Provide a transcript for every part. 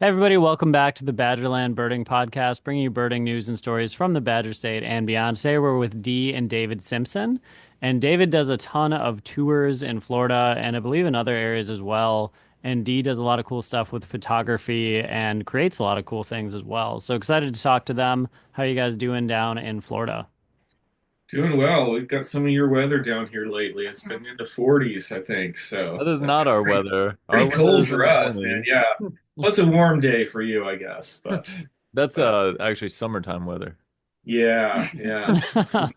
Hey everybody, welcome back to the Badgerland Birding Podcast, bringing you birding news and stories from the Badger State and beyond. Today we're with Dee and David Simpson, and David does a ton of tours in Florida and I believe in other areas as well. And Dee does a lot of cool stuff with photography and creates a lot of cool things as well. So excited to talk to them. How are you guys doing down in Florida? Doing well. We've got some of your weather down here lately. It's been into 40s, I think. So That is that's not our pretty, weather. Our pretty weather cold is in for the us, man. 20s. Yeah. Well, it's a warm day for you, I guess. That's But actually summertime weather. yeah, yeah.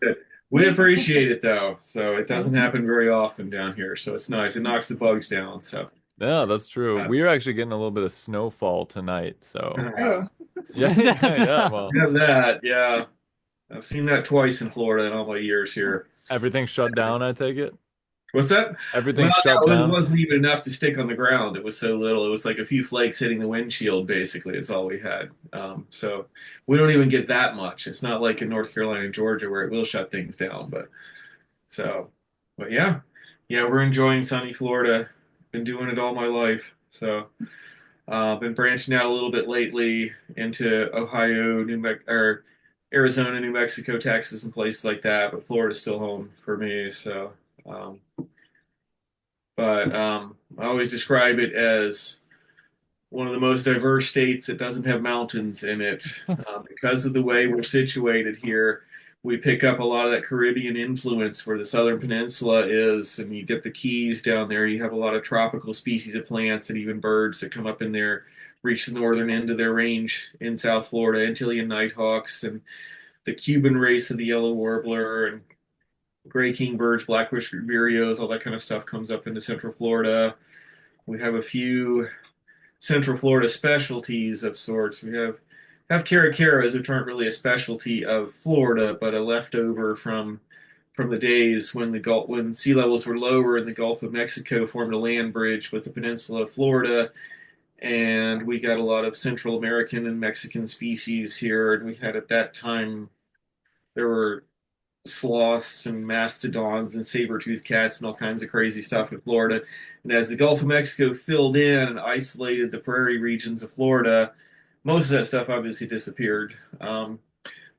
We appreciate it though. So it doesn't happen very often down here. So it's nice. It knocks the bugs down. So Yeah, that's true. uh, We are actually getting a little bit of snowfall tonight, so oh, yeah, yeah, yeah. Well, we have that. Yeah. I've seen that twice in Florida in all my years here. everything's shut down, I take it. What's that? Well, Everything's shut no, it down. wasn't even enough to stick on the ground. It was so little. It was like a few flakes hitting the windshield, basically, is all we had. So we don't even get that much. It's not like in North Carolina and Georgia where it will shut things down. So, but yeah, yeah, we're enjoying sunny Florida. Been doing it all my life. So, been branching out a little bit lately into Ohio, or Arizona, New Mexico, Texas, and places like that. But Florida's still home for me. So. Um, but I always describe it as one of the most diverse states that doesn't have mountains in it. Because of the way we're situated here, we pick up a lot of that Caribbean influence where the Southern Peninsula is, and you get the Keys down there. You have a lot of tropical species of plants and even birds that come up in there, reach the northern end of their range in South Florida, Antillean nighthawks, and the Cuban race of the yellow warbler, and gray kingbirds, black-whiskered vireos, all that kind of stuff comes up into Central Florida. We have a few Central Florida specialties of sorts. We have caracaras, which aren't really a specialty of Florida, but a leftover from the days when when sea levels were lower and the Gulf of Mexico formed a land bridge with the peninsula of Florida, and we got a lot of Central American and Mexican species here. And we had at that time there were sloths and mastodons and saber-toothed cats and all kinds of crazy stuff in Florida. And as the Gulf of Mexico filled in and isolated the prairie regions of Florida, most of that stuff obviously disappeared.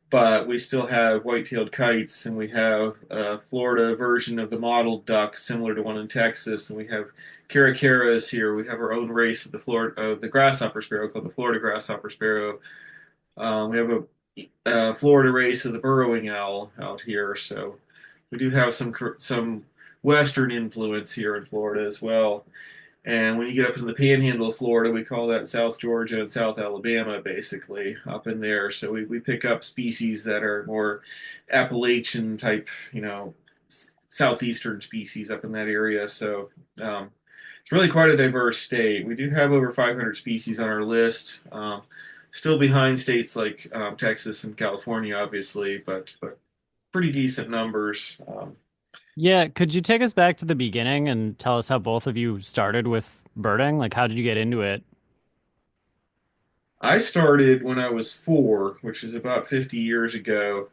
But we still have white-tailed kites, and we have a Florida version of the mottled duck, similar to one in Texas, and we have caracaras here. We have our own race of the grasshopper sparrow called the Florida grasshopper sparrow. We have a Florida race of the burrowing owl out here, so we do have some Western influence here in Florida as well. And when you get up into the panhandle of Florida, we call that South Georgia and South Alabama, basically, up in there. So we pick up species that are more Appalachian type, southeastern species up in that area. So it's really quite a diverse state. We do have over 500 species on our list. Still behind states like Texas and California, obviously, but pretty decent numbers. Yeah, could you take us back to the beginning and tell us how both of you started with birding? Like, how did you get into it? I started when I was 4, which is about 50 years ago.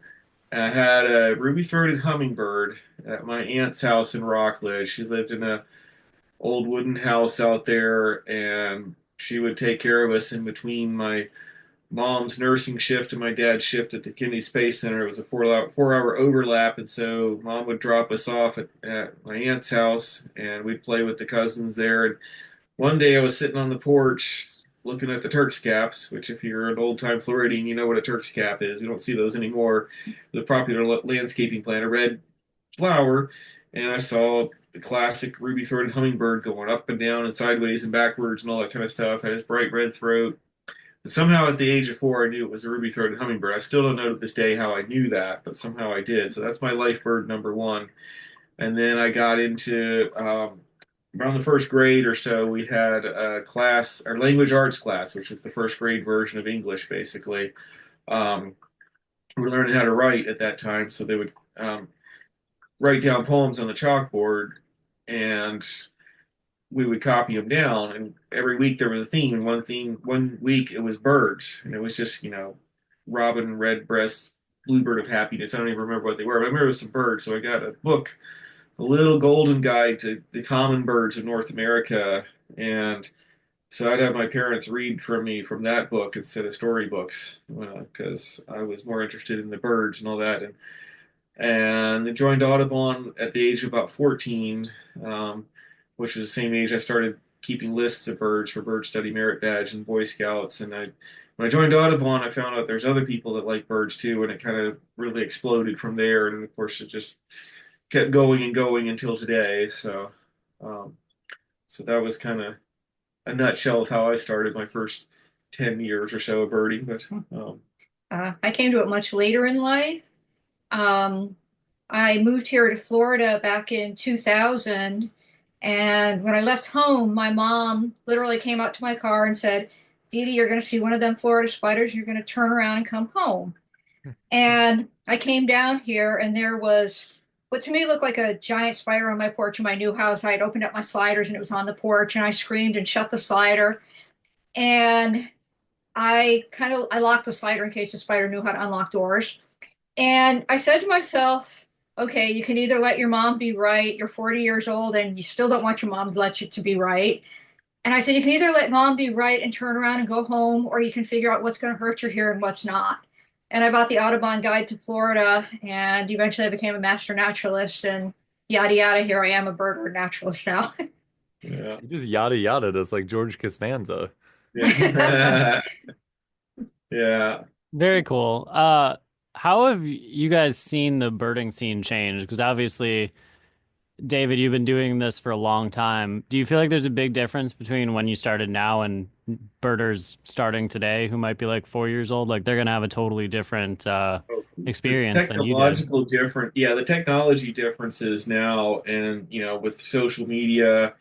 And I had a ruby-throated hummingbird at my aunt's house in Rockledge. She lived in a old wooden house out there, and she would take care of us in between my mom's nursing shift and my dad's shift at the Kennedy Space Center. It was a 4 hour overlap, and so mom would drop us off at my aunt's house, and we'd play with the cousins there. And one day I was sitting on the porch looking at the Turk's caps, which if you're an old time Floridian, you know what a Turk's cap is. We don't see those anymore. The popular landscaping plant, a red flower, and I saw the classic ruby-throated hummingbird going up and down and sideways and backwards and all that kind of stuff. Had his bright red throat. And somehow at the age of 4, I knew it was a ruby-throated hummingbird. I still don't know to this day how I knew that, but somehow I did. So that's my life bird number one. And then I got into around the first grade or so, we had a class, our language arts class, which was the first grade version of English, basically. Um, we were learning how to write at that time, so they would write down poems on the chalkboard, and we would copy them down. And every week there was a theme, and one week it was birds, and it was just robin, redbreast, bluebird of happiness. I don't even remember what they were, but I remember it was some birds. So I got a book, a little golden guide to the common birds of North America, and So I'd have my parents read from me from that book instead of storybooks because I was more interested in the birds and all that. And I joined Audubon at the age of about 14, um, which was the same age I started keeping lists of birds for Bird Study Merit Badge and Boy Scouts. And when I joined Audubon, I found out there's other people that like birds too, and it kind of really exploded from there. And of course, it just kept going and going until today. Um, so that was kind of a nutshell of how I started my first 10 years or so of birding. But I came to it much later in life. Um, I moved here to Florida back in 2000. And when I left home, my mom literally came out to my car and said, Dee Dee, you're going to see one of them Florida spiders. You're going to turn around and come home. And I came down here, and there was what to me looked like a giant spider on my porch in my new house. I had opened up my sliders, and it was on the porch, and I screamed and shut the slider. And I locked the slider in case the spider knew how to unlock doors. And I said to myself, okay, you can either let your mom be right. You're 40 years old and you still don't want your mom to let you to be right. And I said, you can either let mom be right and turn around and go home, or you can figure out what's going to hurt you here and what's not. And I bought the Audubon Guide to Florida, and eventually I became a master naturalist, and yada yada. Here I am, a bird naturalist now. yeah. You just yada yada us like George Costanza. Yeah. Yeah. Very cool. How have you guys seen the birding scene change? Because obviously, David, you've been doing this for a long time. Do you feel like there's a big difference between when you started now and birders starting today who might be like 4 years old? Like they're gonna have a totally different The experience than you did. technological different, yeah, the technology differences now, and with social media,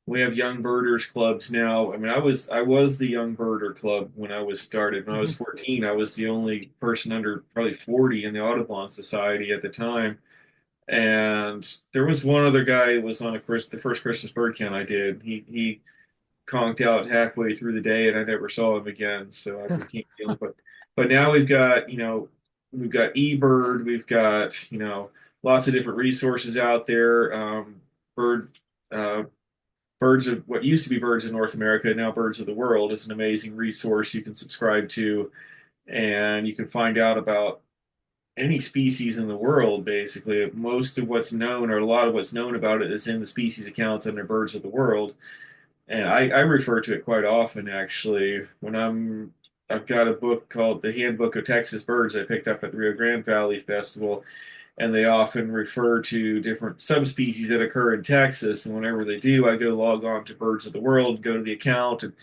we have young birders clubs now. I mean, I was the young birder club when I was started. When I was 14, I was the only person under probably 40 in the Audubon Society at the time. And there was one other guy who was on the first Christmas bird count I did. He conked out halfway through the day, and I never saw him again. So I became dealing. But now we've got eBird, we've got lots of different resources out there. Bird uh, Birds of what used to be Birds of North America, now Birds of the World, is an amazing resource you can subscribe to, and you can find out about any species in the world, basically. Most of what's known, or a lot of what's known about it, is in the species accounts under Birds of the World. And I refer to it quite often, actually. I've got a book called The Handbook of Texas Birds I picked up at the Rio Grande Valley Festival, and they often refer to different subspecies that occur in Texas. And whenever they do, I go log on to Birds of the World, go to the account, and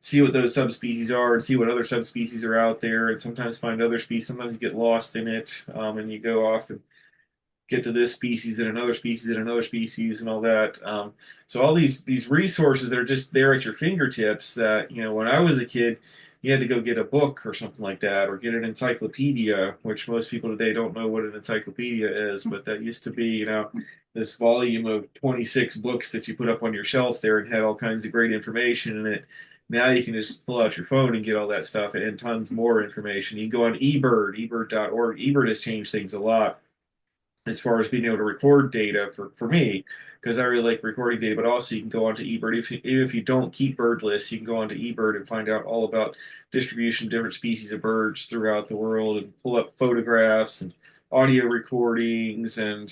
see what those subspecies are, and see what other subspecies are out there, and sometimes find other species. Sometimes you get lost in it, and you go off and get to this species and another species and another species and all that. So all these resources that are just there at your fingertips. That when I was a kid, you had to go get a book or something like that, or get an encyclopedia, which most people today don't know what an encyclopedia is. But that used to be, this volume of 26 books that you put up on your shelf there and had all kinds of great information in it. Now you can just pull out your phone and get all that stuff and tons more information. You can go on eBird, ebird.org. eBird has changed things a lot as far as being able to record data for me, because I really like recording data. But also you can go onto eBird. Even if you don't keep bird lists, you can go onto eBird and find out all about distribution of different species of birds throughout the world, and pull up photographs and audio recordings, and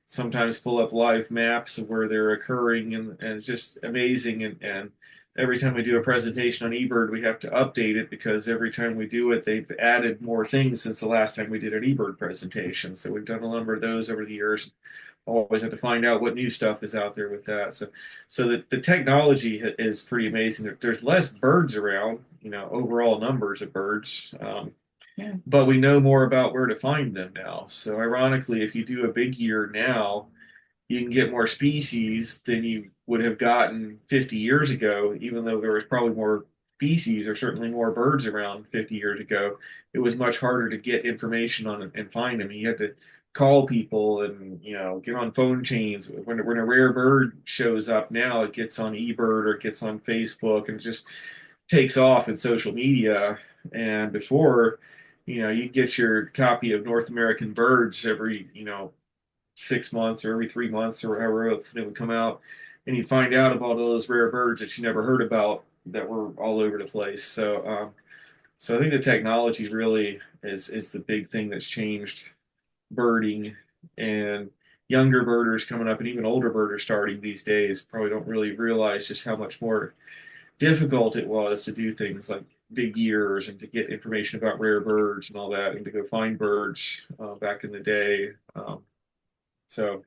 sometimes pull up live maps of where they're occurring, and it's just amazing. And every time we do a presentation on eBird, we have to update it, because every time we do it, they've added more things since the last time we did an eBird presentation. So we've done a number of those over the years. Always have to find out what new stuff is out there with that. So the technology is pretty amazing. There's less birds around, overall numbers of birds. Yeah. But we know more about where to find them now. So ironically, if you do a big year now, you can get more species than you would have gotten 50 years ago, even though there was probably more species or certainly more birds around 50 years ago. It was much harder to get information on it and find them. You had to call people and get on phone chains. When a rare bird shows up now, it gets on eBird or it gets on Facebook and just takes off in social media. And before, you get your copy of North American Birds every 6 months or every 3 months or however it would come out. and you find out about all those rare birds that you never heard about that were all over the place. So I think the technology really is the big thing that's changed birding, and younger birders coming up and even older birders starting these days probably don't really realize just how much more difficult it was to do things like big years and to get information about rare birds and all that and to go find birds back in the day. So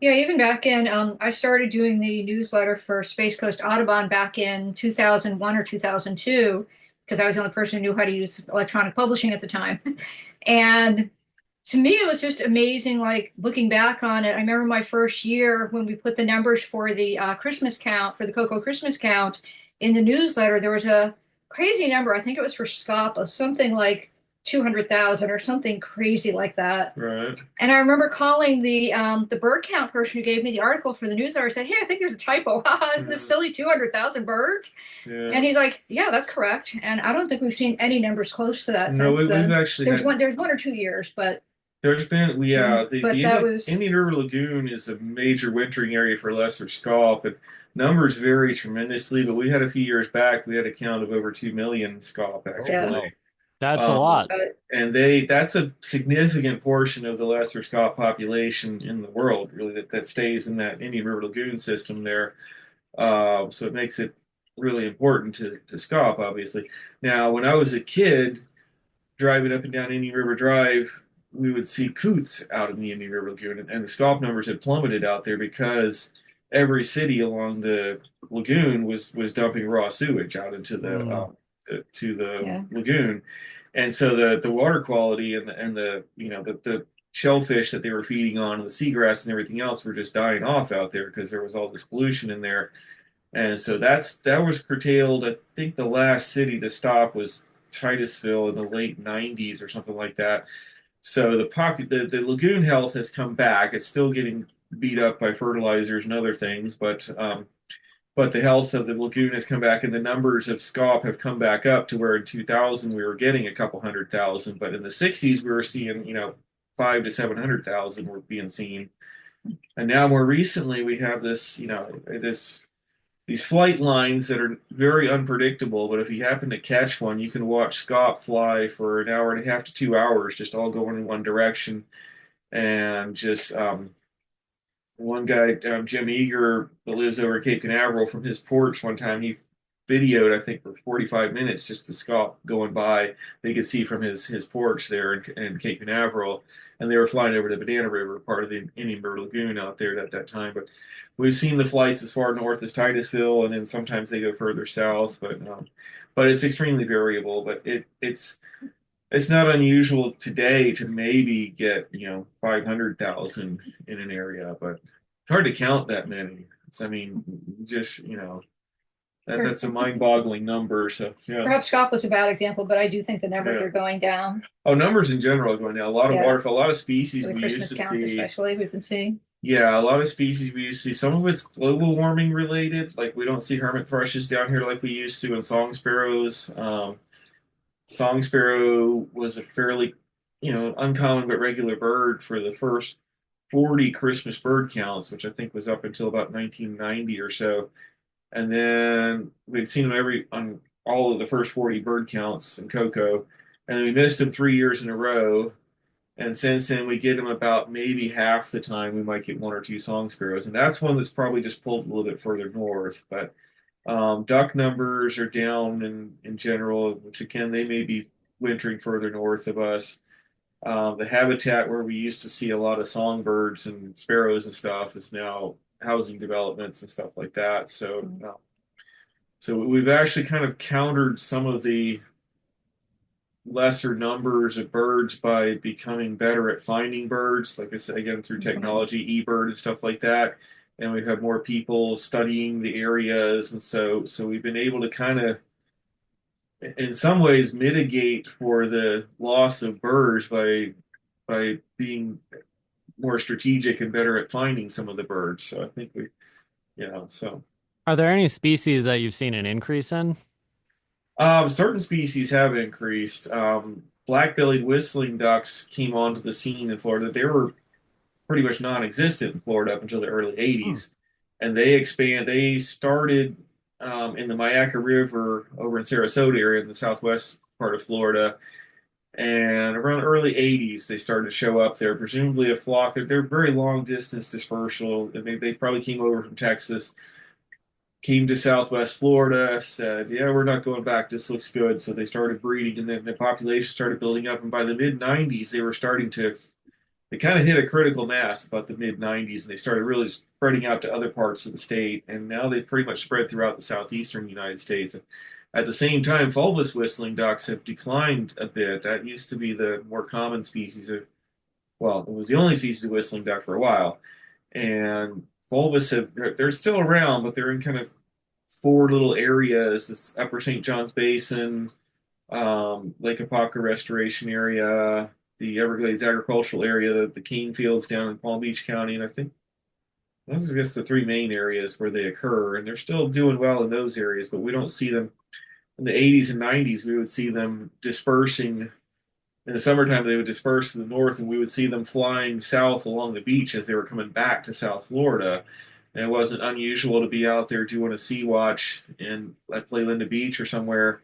Yeah, even back in, I started doing the newsletter for Space Coast Audubon back in 2001 or 2002, because I was the only person who knew how to use electronic publishing at the time. And to me, it was just amazing, like looking back on it. I remember my first year when we put the numbers for the Christmas count, for the Cocoa Christmas count in the newsletter, there was a crazy number. I think it was for SCOP of something like 200,000 or something crazy like that. right. And I remember calling the bird count person who gave me the article for the newsletter. I said, "Hey, I think there's a typo. Isn't this silly 200,000 birds?" Yeah. And he's like, "Yeah, that's correct." And I don't think we've seen any numbers close to that No, since we've then. actually There's had one or 2 years, but there's been but the that was Indian River Lagoon is a major wintering area for lesser scaup, and numbers vary tremendously. But we had a few years back, we had a count of over 2 million scaup Oh, yeah. actually. wow. That's a Um, lot. But and that's a significant portion of the lesser scaup population in the world, really, that stays in that Indian River Lagoon system there. So it makes it really important to scaup, obviously. Now, when I was a kid driving up and down Indian River Drive, we would see coots out in the Indian River Lagoon, and the scaup numbers had plummeted out there because every city along the lagoon was dumping raw sewage out into Mm. to the yeah, lagoon, and so the water quality and the the shellfish that they were feeding on and the seagrass and everything else were just dying off out there because there was all this pollution in there, and so that was curtailed. I think the last city to stop was Titusville in the late 90s or something like that. So the lagoon health has come back. It's still getting beat up by fertilizers and other things, but the health of the lagoon has come back, and the numbers of scaup have come back up to where in 2000 we were getting a couple 100,000, but in the 60s we were seeing 5 to 700,000 were being seen, and now more recently we have this this these flight lines that are very unpredictable, but if you happen to catch one, you can watch scaup fly for an hour and a half to 2 hours, just all going in one direction. And just one guy, Jim Eager, that lives over at Cape Canaveral, from his porch one time, he videoed, I think, for 45 minutes just the scaup going by. They could see from his porch there in Cape Canaveral, and they were flying over the Banana River, part of the Indian River Lagoon out there at that time. But we've seen the flights as far north as Titusville, and then sometimes they go further south. But it's extremely variable. But it's not unusual today to maybe get 500,000 in an area, but it's hard to count that many. I mean, just that's a mind-boggling number. So yeah, perhaps Scott was a bad example, but I do think the numbers yeah. are going down. Oh, numbers in general are going down. A lot of Yeah, waterfowl, a lot of species for the we used Christmas to count, see. especially we've been seeing. Yeah, a lot of species we used to see. Some of it's global warming related. Like we don't see hermit thrushes down here like we used to, and song sparrows. Song sparrow was a fairly, uncommon but regular bird for the first 40 Christmas bird counts, which I think was up until about 1990 or so. And then we'd seen them on all of the first 40 bird counts in Cocoa, and then we missed them 3 years in a row. And since then, we get them about maybe half the time. We might get one or two song sparrows, and that's one that's probably just pulled a little bit further north. But duck numbers are down in general, which again, they may be wintering further north of us. The habitat where we used to see a lot of songbirds and sparrows and stuff is now housing developments and stuff like that. So we've actually kind of countered some of the lesser numbers of birds by becoming better at finding birds, like I said, again, through technology, eBird and stuff like that. And we've had more people studying the areas. And so we've been able to kind of, in some ways, mitigate for the loss of birds by being more strategic and better at finding some of the birds. So I think so. Are there any species that you've seen an increase in? Certain species have increased. Black-bellied whistling ducks came onto the scene in Florida. They were pretty much non-existent in Florida up until the early Hmm. 80s. And they started in the Mayaca River over in Sarasota area in the southwest part of Florida. And around early 80s, they started to show up there, presumably a flock. They're very long distance dispersal. And they probably came over from Texas, came to Southwest Florida, said, "Yeah, we're not going back. This looks good." So they started breeding, and then the population started building up. And by the mid 90s, they were starting to they kind of hit a critical mass about the mid 90s, and they started really spreading out to other parts of the state. And now they pretty much spread throughout the southeastern United States. At the same time, fulvous whistling ducks have declined a bit. That used to be the more common species of, well, it was the only species of whistling duck for a while. And fulvous they're still around, but they're in kind of four little areas: this Upper St. Johns Basin, Lake Apopka Restoration Area, the Everglades Agricultural Area, the cane fields down in Palm Beach County, and I think those are just the three main areas where they occur. And they're still doing well in those areas, but we don't see them in the 80s and 90s. We would see them dispersing in the summertime. They would disperse to the north, and we would see them flying south along the beach as they were coming back to South Florida. And it wasn't unusual to be out there doing a sea watch in like Linda Beach or somewhere,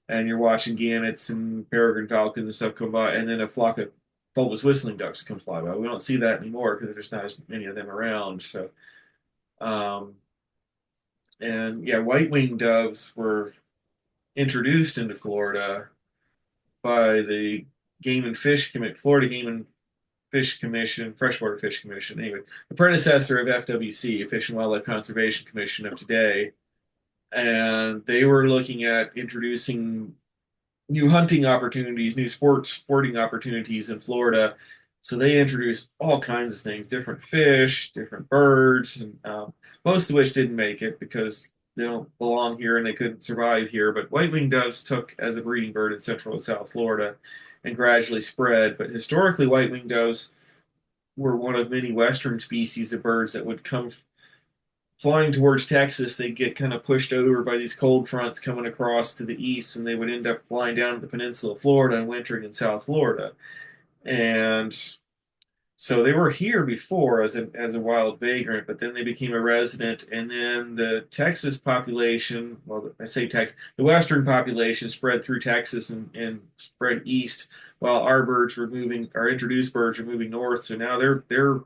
and you're watching gannets and peregrine falcons and stuff come by, and then a flock of fulvous whistling ducks come fly by. We don't see that anymore because there's not as many of them around. So, um, and yeah, white-winged doves were introduced into Florida by the Game and Fish Commission, Florida Game and Fish Commission, Freshwater Fish Commission. Anyway, the predecessor of FWC, Fish and Wildlife Conservation Commission of today, and they were looking at introducing new hunting opportunities, new sporting opportunities in Florida. So they introduced all kinds of things, different fish, different birds, and most of which didn't make it because they don't belong here and they couldn't survive here. But white-winged doves took as a breeding bird in Central and South Florida and gradually spread. But historically, white-winged doves were one of many western species of birds that would come flying towards Texas. They'd get kind of pushed over by these cold fronts coming across to the east, and they would end up flying down to the peninsula of Florida and wintering in South Florida. And so they were here before as a wild vagrant, but then they became a resident, and then the Texas population, well, I say Texas, the western population spread through Texas and spread east, while our birds were moving, our introduced birds were moving north. So now they're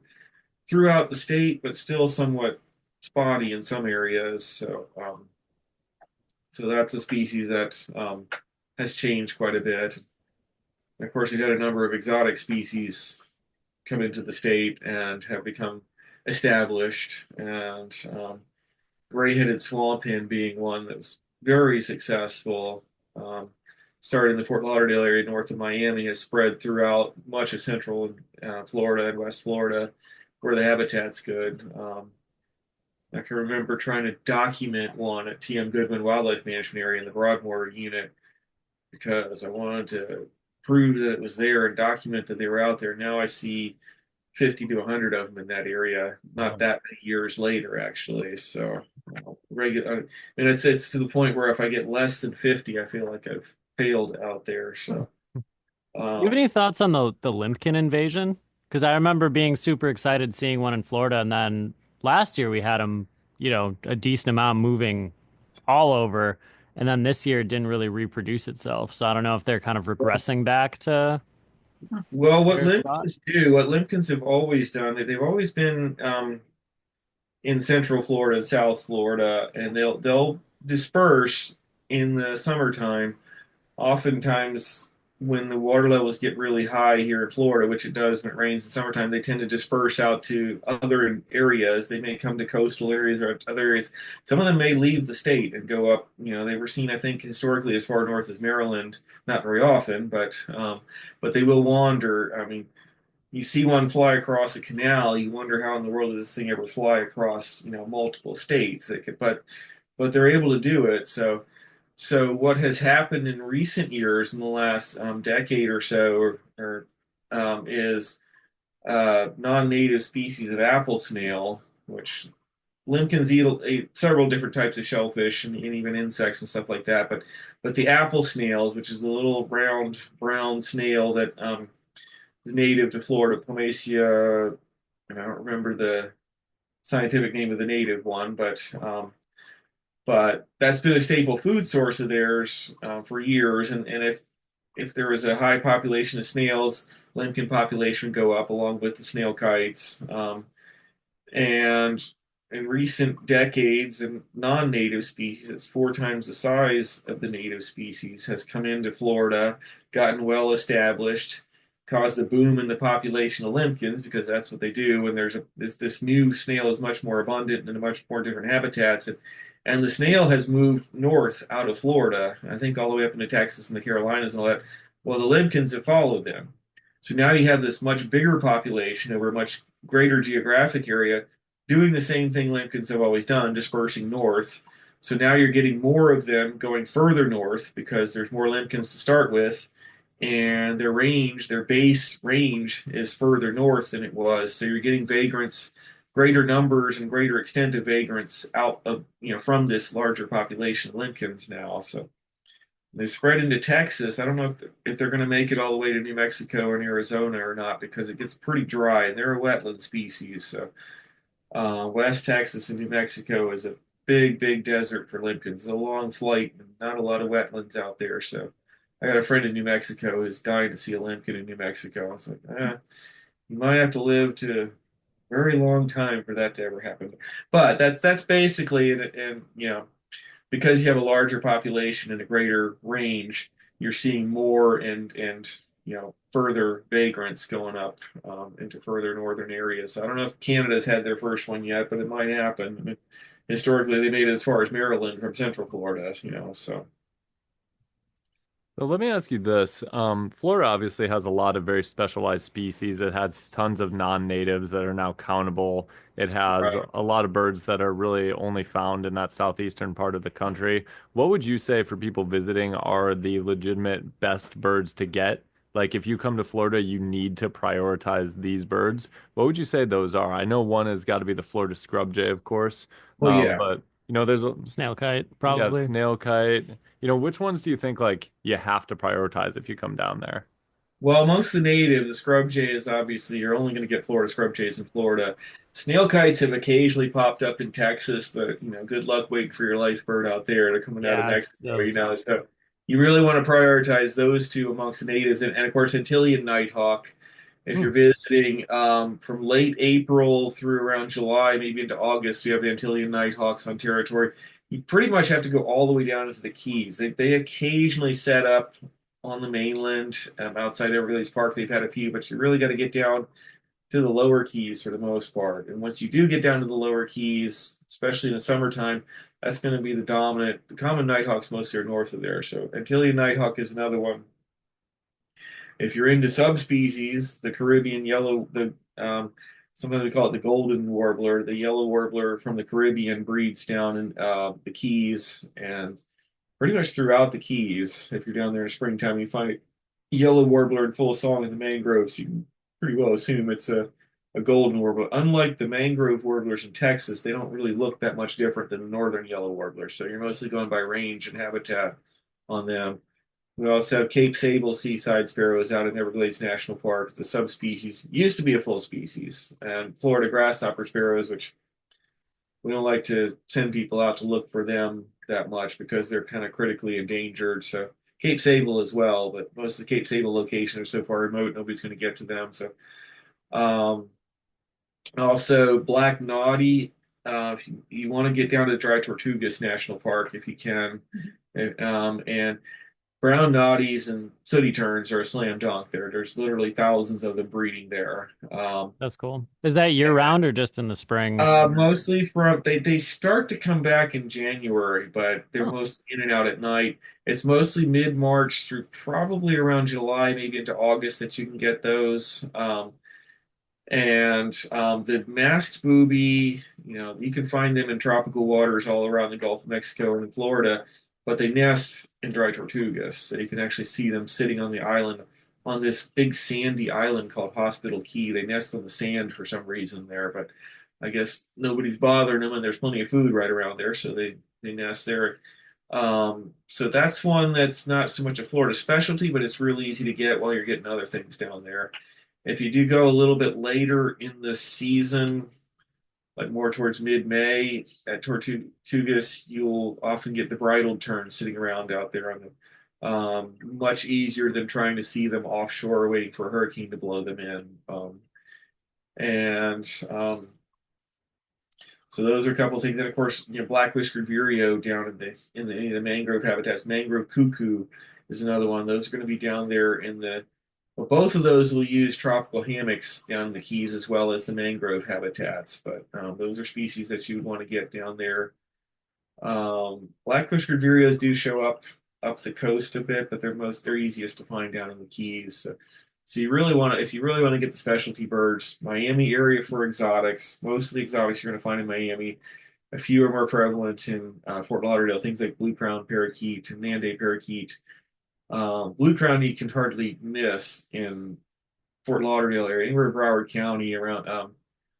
throughout the state, but still somewhat spotty in some areas. So that's a species that has changed quite a bit. And of course, we've had a number of exotic species come into the state and have become established. And gray-headed swamp hen being one that was very successful. Um, Started in the Fort Lauderdale area north of Miami, has spread throughout much of central Florida and West Florida, where the habitat's good. I can remember trying to document one at TM Goodman Wildlife Management Area in the Broadmoor unit because I wanted to prove that it was there and document that they were out there. Now I see 50 to 100 of them in that area, not that many years later, actually. So, regular, and it's to the point where if I get less than 50, I feel like I've failed out there. So, You have um, any thoughts on the Limpkin invasion? Because I remember being super excited seeing one in Florida, and then last year we had them, a decent amount moving all over, and then this year it didn't really reproduce itself. So I don't know if they're kind of regressing back to well, their spot. What Limpkins have always done, they've always been in Central Florida and South Florida, and they'll disperse in the summertime. Oftentimes, when the water levels get really high here in Florida, which it does when it rains in summertime, they tend to disperse out to other areas. They may come to coastal areas or other areas. Some of them may leave the state and go up. They were seen, I think, historically as far north as Maryland. Not very often, but they will wander. I mean, you see one fly across a canal, you wonder how in the world does this thing ever fly across, multiple states. But they're able to do it. So what has happened in recent years, in the last decade or so, is non-native species of apple snail, which limpkins eat several different types of shellfish and even insects and stuff like that. But the apple snails, which is the little round brown snail that is native to Florida, Plamacia and I don't remember the scientific name of the native one, but that's been a staple food source of theirs for years. And if there was a high population of snails, limpkin population would go up along with the snail kites. And in recent decades, a non-native species that's 4 times the size of the native species has come into Florida, gotten well established, caused a boom in the population of limpkins because that's what they do. When this new snail is much more abundant in a much more different habitats, and the snail has moved north out of Florida, I think all the way up into Texas and the Carolinas and all that. Well, the limpkins have followed them. So now you have this much bigger population over a much greater geographic area doing the same thing limpkins have always done, dispersing north. So now you're getting more of them going further north because there's more limpkins to start with, and their base range is further north than it was. So you're getting vagrants, greater numbers and greater extent of vagrants out of, from this larger population of limpkins now. So they spread into Texas. I don't know if they're going to make it all the way to New Mexico and Arizona or not because it gets pretty dry and they're a wetland species. So West Texas and New Mexico is a big, big desert for limpkins. It's a long flight and not a lot of wetlands out there. So I got a friend in New Mexico who's dying to see a limpkin in New Mexico. I was like, you might have to live to a very long time for that to ever happen. But that's basically and because you have a larger population and a greater range, you're seeing more and further vagrants going up into further northern areas. So I don't know if Canada's had their first one yet, but it might happen. I mean, historically, they made it as far as Maryland from Central Florida, so. So let me ask you this. Florida obviously has a lot of very specialized species. It has tons of non-natives that are now countable. It has Right. a lot of birds that are really only found in that southeastern part of the country. What would you say for people visiting are the legitimate best birds to get? Like if you come to Florida, you need to prioritize these birds. What would you say those are? I know one has got to be the Florida scrub jay, of course. Well, yeah. But there's a Snail kite, yeah, probably. snail kite. Which ones do you think like you have to prioritize if you come down there? Well, amongst the natives, the scrub jay is obviously you're only going to get Florida scrub jays in Florida. Snail kites have occasionally popped up in Texas, but good luck waiting for your life bird out there. They're coming out of Yeah, Mexico, those. So you really want to prioritize those two amongst the natives, and of course Antillean nighthawk. If Hmm, you're visiting from late April through around July, maybe into August, we have Antillean nighthawks on territory. You pretty much have to go all the way down into the Keys. They occasionally set up on the mainland outside Everglades Park. They've had a few, but you really got to get down to the lower Keys for the most part. And once you do get down to the lower Keys, especially in the summertime, that's going to be the dominant. The common nighthawks mostly are north of there. So Antillean nighthawk is another one. If you're into subspecies, the Caribbean yellow, sometimes we call it the golden warbler. The yellow warbler from the Caribbean breeds down in the Keys and pretty much throughout the Keys. If you're down there in springtime, you find a yellow warbler in full song in the mangroves. You can pretty well assume it's a golden warbler. Unlike the mangrove warblers in Texas, they don't really look that much different than the northern yellow warbler. So you're mostly going by range and habitat on them. We also have Cape Sable seaside sparrows out in Everglades National Park. It's a subspecies. Used to be a full species. And Florida grasshopper sparrows, which we don't like to send people out to look for them that much because they're kind of critically endangered. So Cape Sable as well, but most of the Cape Sable locations are so far remote, nobody's going to get to them. So um, also Black Noddy. If you want to get down to Dry Tortugas National Park, if you can, and brown noddies and sooty terns are a slam dunk there. There's literally thousands of them breeding there. that's cool. Is that year round or just in the spring, summer? Mostly from they start to come back in January, but they're Oh, mostly in and out at night. It's mostly mid-March through probably around July, maybe into August that you can get those. And the masked booby, you can find them in tropical waters all around the Gulf of Mexico and in Florida, but they nest in dry tortugas. So you can actually see them sitting on the island on this big sandy island called Hospital Key. They nest on the sand for some reason there, but I guess nobody's bothering them and there's plenty of food right around there, so they nest there. So that's one that's not so much a Florida specialty, but it's really easy to get while you're getting other things down there. If you do go a little bit later in the season, like more towards mid-May at Tortugas, you'll often get the bridal tern sitting around out there on the much easier than trying to see them offshore waiting for a hurricane to blow them in. And So those are a couple of things. And of course, black whiskered vireo down in the mangrove habitats. Mangrove cuckoo is another one. Those are going to be down there in the well, both of those will use tropical hammocks down in the Keys as well as the mangrove habitats. But those are species that you would want to get down there. Black whiskered vireos do show up the coast a bit, but they're easiest to find down in the Keys. So you really want to, if you really want to get the specialty birds, Miami area for exotics. Most of the exotics you're going to find in Miami. A few are more prevalent in Fort Lauderdale. Things like blue crown parakeet and Nande parakeet. Blue crown you can hardly miss in Fort Lauderdale area. Anywhere in Broward County around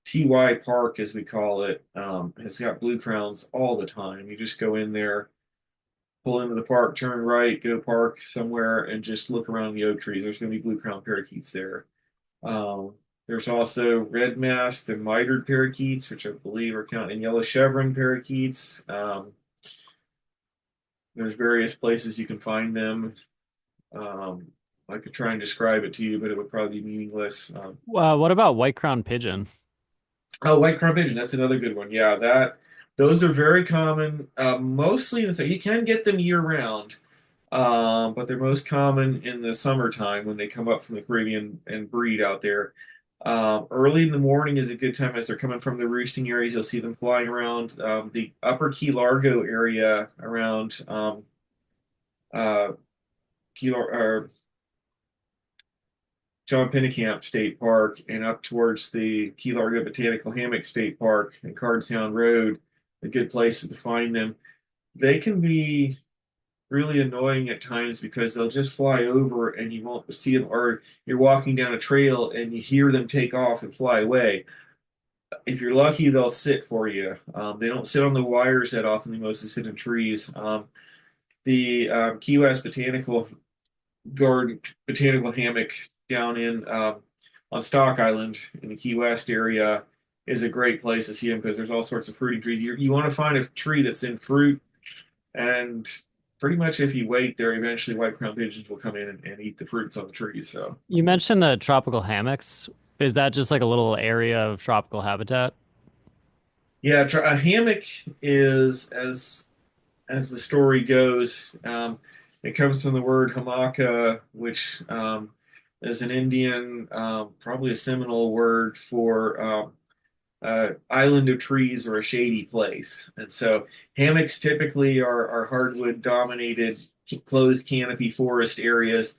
TY Park, as we call it, has got blue crowns all the time. You just go in there, pull into the park, turn right, go park somewhere, and just look around the oak trees. There's going to be blue crown parakeets there. Um, there's also red masked and mitered parakeets, which I believe are counted, and yellow chevron parakeets. There's various places you can find them. Um, I could try and describe it to you, but it would probably be meaningless. What about white crowned pigeon? Oh, white crown pigeon, that's another good one. Yeah, those are very common. Mostly, you can get them year round. But they're most common in the summertime when they come up from the Caribbean and breed out there. Early in the morning is a good time as they're coming from the roosting areas. You'll see them flying around the upper Key Largo area around uh, John Pennekamp State Park and up towards the Key Largo Botanical Hammock State Park and Card Sound Road. A good place to find them. They can be really annoying at times because they'll just fly over and you won't see them, or you're walking down a trail and you hear them take off and fly away. If you're lucky, they'll sit for you. They don't sit on the wires that often. They mostly sit in trees. The Key West Botanical Hammock down in on Stock Island in the Key West area is a great place to see them because there's all sorts of fruiting trees. You want to find a tree that's in fruit, and pretty much if you wait there, eventually white-crowned pigeons will come in and eat the fruits on the trees. So You mentioned the tropical hammocks. Is that just like a little area of tropical habitat? yeah, a hammock is as the story goes. It comes from the word hamaka, which is an Indian, probably a Seminole word for island of trees or a shady place. And so hammocks typically are hardwood dominated, closed canopy forest areas,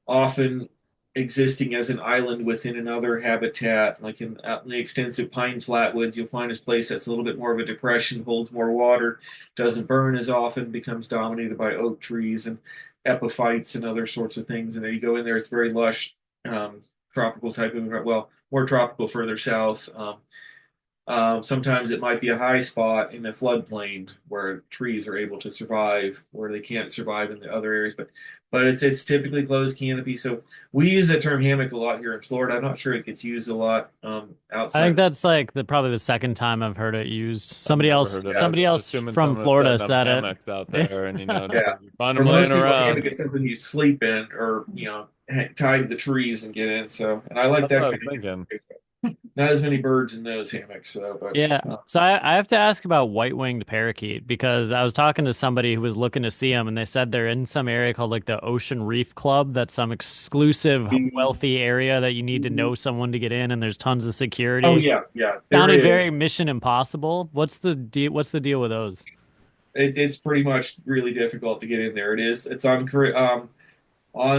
often existing as an island within another habitat. Like out in the extensive pine flatwoods, you'll find a place that's a little bit more of a depression, holds more water, doesn't burn as often, becomes dominated by oak trees and epiphytes and other sorts of things. And then you go in there, it's very lush, tropical type of, well, more tropical further south. Sometimes it might be a high spot in a floodplain where trees are able to survive, where they can't survive in the other areas. But it's typically closed canopy. So we use that term hammock a lot here in Florida. I'm not sure it gets used a lot I think outside. that's like probably the second time I've heard it used. I've never heard it. I was Somebody just else assuming from someone was Florida setting up said it. hammocks out there, and just Yeah, like you find for them laying most people, hammock around. is something you sleep in or tied to the trees and get in. So and I like That's what that I kind was thinking. of not as many birds in those hammocks, though. Yeah. So I have to ask about white-winged parakeet because I was talking to somebody who was looking to see them, and they said they're in some area called like the Ocean Reef Club. That's some exclusive, wealthy area that you need to know someone to get in, and there's tons of Oh security. yeah, yeah, there Sounded is. very Mission Impossible. What's the deal? What's the deal with those? It's pretty much really difficult to get in there. It is. It's on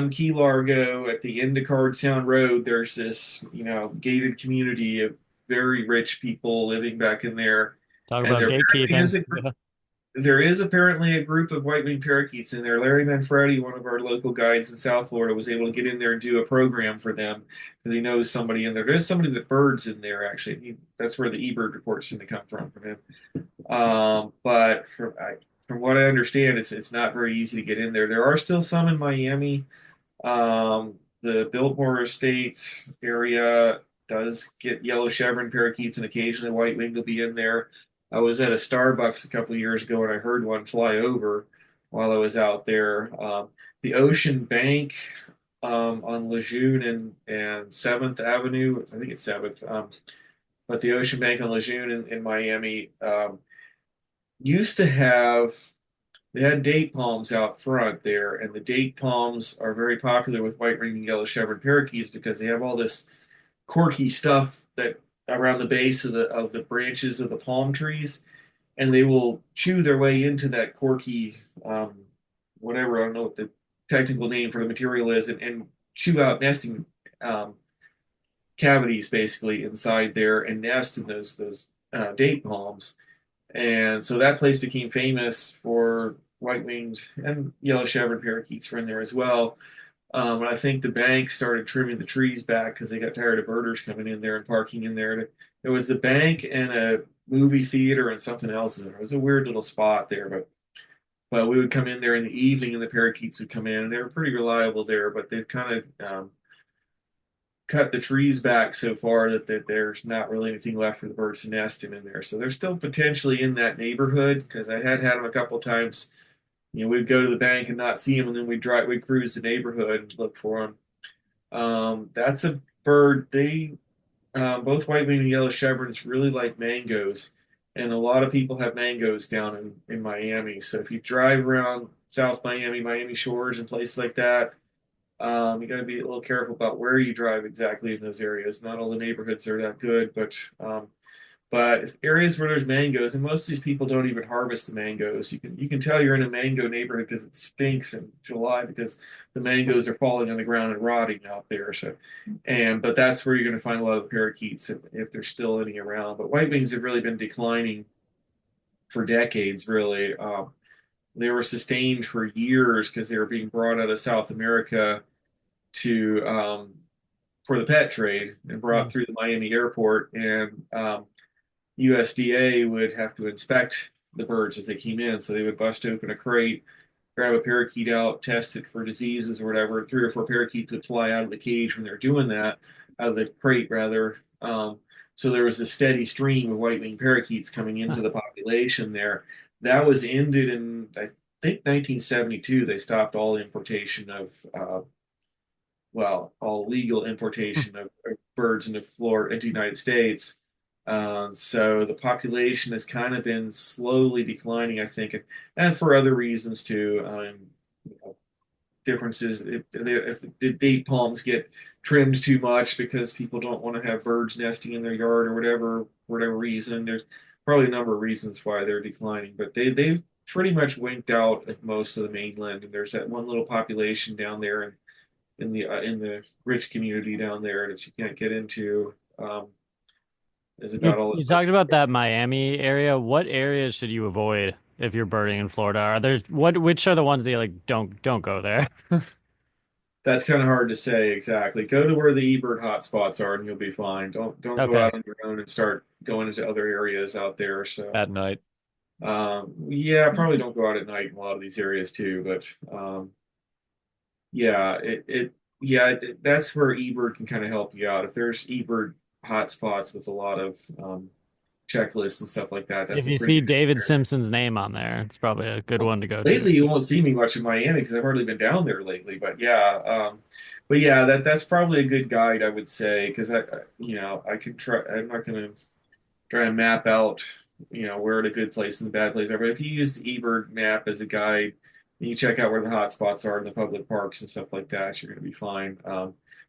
Key Largo at the end of Card Sound Road. There's this gated community of very rich people living back in there, Talk and about there apparently gatekeeping. is there is apparently a group of white-winged parakeets in there. Larry Manfredi, one of our local guides in South Florida, was able to get in there and do a program for them because he knows somebody in there. There's somebody that birds in there actually. That's where the eBird reports seem to come from him. But from what I understand, it's not very easy to get in there. There are still some in Miami. the Biltmore Estates area does get yellow chevron parakeets, and occasionally white winged will be in there. I was at a Starbucks a couple of years ago and I heard one fly over while I was out there. The Ocean Bank on Lejeune and 7th Avenue, I think it's 7th, but the Ocean Bank on Lejeune in Miami used to have they had date palms out front there, and the date palms are very popular with white-ringed and yellow chevron parakeets because they have all this corky stuff that around the base of the branches of the palm trees, and they will chew their way into that corky, whatever, I don't know what the technical name for the material is, and chew out nesting cavities basically inside there and nest in those date palms. And so that place became famous for white-winged and yellow chevron parakeets were in there as well. And I think the bank started trimming the trees back because they got tired of birders coming in there and parking in there. There was the bank and a movie theater and something else in there. It was a weird little spot there, but we would come in there in the evening and the parakeets would come in, and they were pretty reliable there. But they've kind of cut the trees back so far that there's not really anything left for the birds to nest in there. So they're still potentially in that neighborhood because I had them a couple times. We'd go to the bank and not see them, and then we'd cruise the neighborhood and look for them. That's a bird. They both white-winged and yellow chevrons really like mangoes, and a lot of people have mangoes down in Miami. So if you drive around South Miami, Miami Shores, and places like that, you got to be a little careful about where you drive exactly in those areas. Not all the neighborhoods are that good, but if areas where there's mangoes, and most of these people don't even harvest the mangoes, you can tell you're in a mango neighborhood because it stinks in July because the mangoes are falling on the ground and rotting out there. But that's where you're going to find a lot of the parakeets if there's still any around. But white wings have really been declining for decades, really. They were sustained for years because they were being brought out of South America to for the pet trade and brought through the Miami airport, and USDA would have to inspect the birds as they came in. So they would bust open a crate, grab a parakeet out, test it for diseases or whatever. 3 or 4 parakeets would fly out of the cage when they're doing that, out of the crate rather. So there was a steady stream of white-winged parakeets coming into the population there. That was ended in, I think, 1972. They stopped all importation of, all legal importation of birds into Florida, into the United States. So the population has kind of been slowly declining, I think, and for other reasons too. Differences if the date palms get trimmed too much because people don't want to have birds nesting in their yard or whatever reason. There's probably a number of reasons why they're declining, but they've pretty much winked out at most of the mainland. And there's that one little population down there in the rich community down there that you can't get into. Is You about all. you talked about that Miami area. What areas should you avoid if you're birding in Florida? Are there which are the ones that you like don't go there? That's kind of hard to say exactly. Go to where the eBird hotspots are, and you'll be fine. Don't go Okay. out on your own and start going into other areas out there. So, At night. yeah, probably don't go out at night in a lot of these areas too. But yeah, that's where eBird can kind of help you out. If there's eBird hotspots with a lot of checklists and stuff like that, If that's a you pretty see good David area. Simpson's name on there, it's probably a good one to go to. Lately, you won't see me much in Miami because I've hardly been down there lately. But yeah, that's probably a good guide, I would say, because I can try. I'm not going to try and map out, where the good place and the bad place are. But if you use the eBird map as a guide, and you check out where the hot spots are in the public parks and stuff like that, you're going to be fine.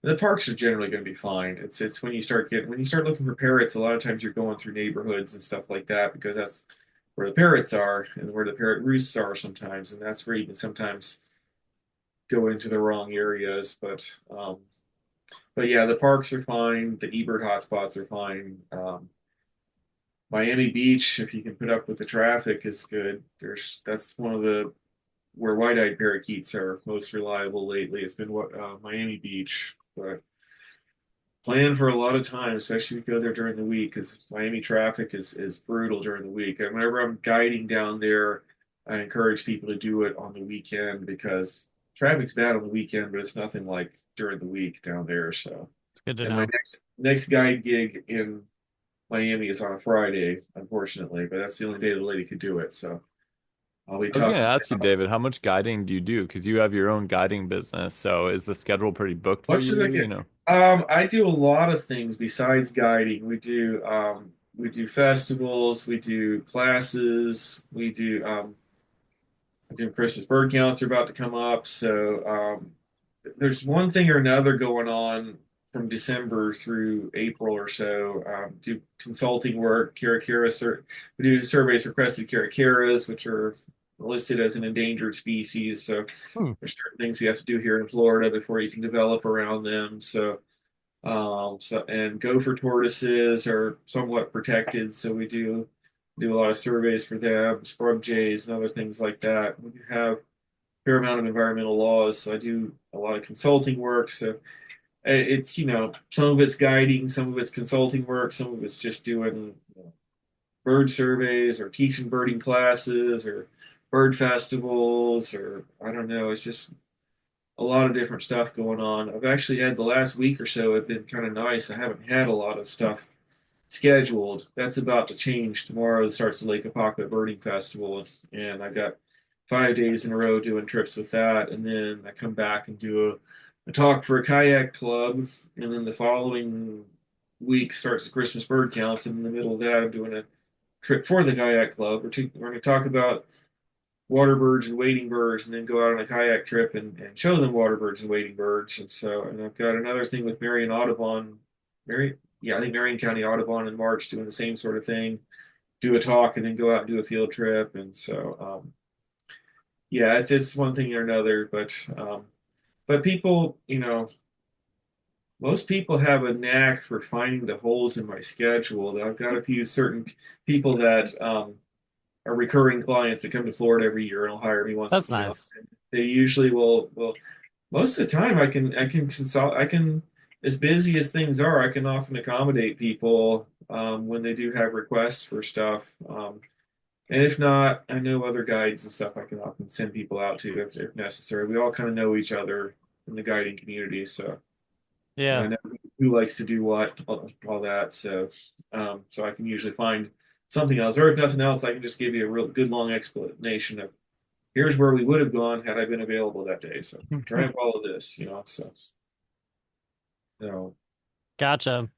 The parks are generally going to be fine. It's when you start looking for parrots, a lot of times you're going through neighborhoods and stuff like that because that's where the parrots are and where the parrot roosts are sometimes, and that's where you can sometimes go into the wrong areas. But yeah, the parks are fine. The eBird hotspots are fine. Miami Beach, if you can put up with the traffic, is good. That's one of the where white-eyed parakeets are most reliable lately. It's been Miami Beach, but plan for a lot of time, especially if you go there during the week, because Miami traffic is brutal during the week. And whenever I'm guiding down there, I encourage people to do it on the weekend because traffic's bad on the weekend, but it's nothing like during the week down there. So, It's good to and my know. next guide gig in Miami is on a Friday, unfortunately, but that's the only day the lady could do it. So I'll be I was going to tough. ask you, David, how much guiding do you do? Because you have your own guiding business. So is the schedule pretty booked for Much as I you? can. I do a lot of things besides guiding. We do festivals, we do classes, I do Christmas bird counts are about to come up. So there's one thing or another going on from December through April or so. Do consulting work, we do surveys requested caracaras, which are listed as an endangered species. So Hmm. there's certain things we have to do here in Florida before you can develop around them. And gopher tortoises are somewhat protected, so we do a lot of surveys for them, scrub jays and other things like that. We have a fair amount of environmental laws, so I do a lot of consulting work. So it's, some of it's guiding, some of it's consulting work, some of it's just doing bird surveys or teaching birding classes or bird festivals or I don't know. It's just a lot of different stuff going on. I've actually had the last week or so have been kind of nice. I haven't had a lot of stuff scheduled. That's about to change. Tomorrow starts the Lake Apopka Birding Festival, and I got 5 days in a row doing trips with that. And then I come back and do a talk for a kayak club, and then the following week starts the Christmas bird counts. And in the middle of that, I'm doing a trip for the kayak club. We're going to talk about water birds and wading birds, and then go out on a kayak trip and show them water birds and wading birds. And I've got another thing with Marion Audubon, I think Marion County Audubon in March doing the same sort of thing, do a talk and then go out and do a field trip. Yeah, it's one thing or another, but people, most people have a knack for finding the holes in my schedule. I've got a few certain people that are recurring clients that come to Florida every year and will hire me once, That's nice. they usually will most of the time I can consult I can as busy as things are, I can often accommodate people when they do have requests for stuff. And if not, I know other guides and stuff I can often send people out to if necessary. We all kind of know each other in the guiding community, so and Yeah. I know who likes to do what, all that. So I can usually find something else, or if nothing else, I can just give you a real good long explanation of here's where we would have gone had I been available that day. So try and follow this, so Gotcha.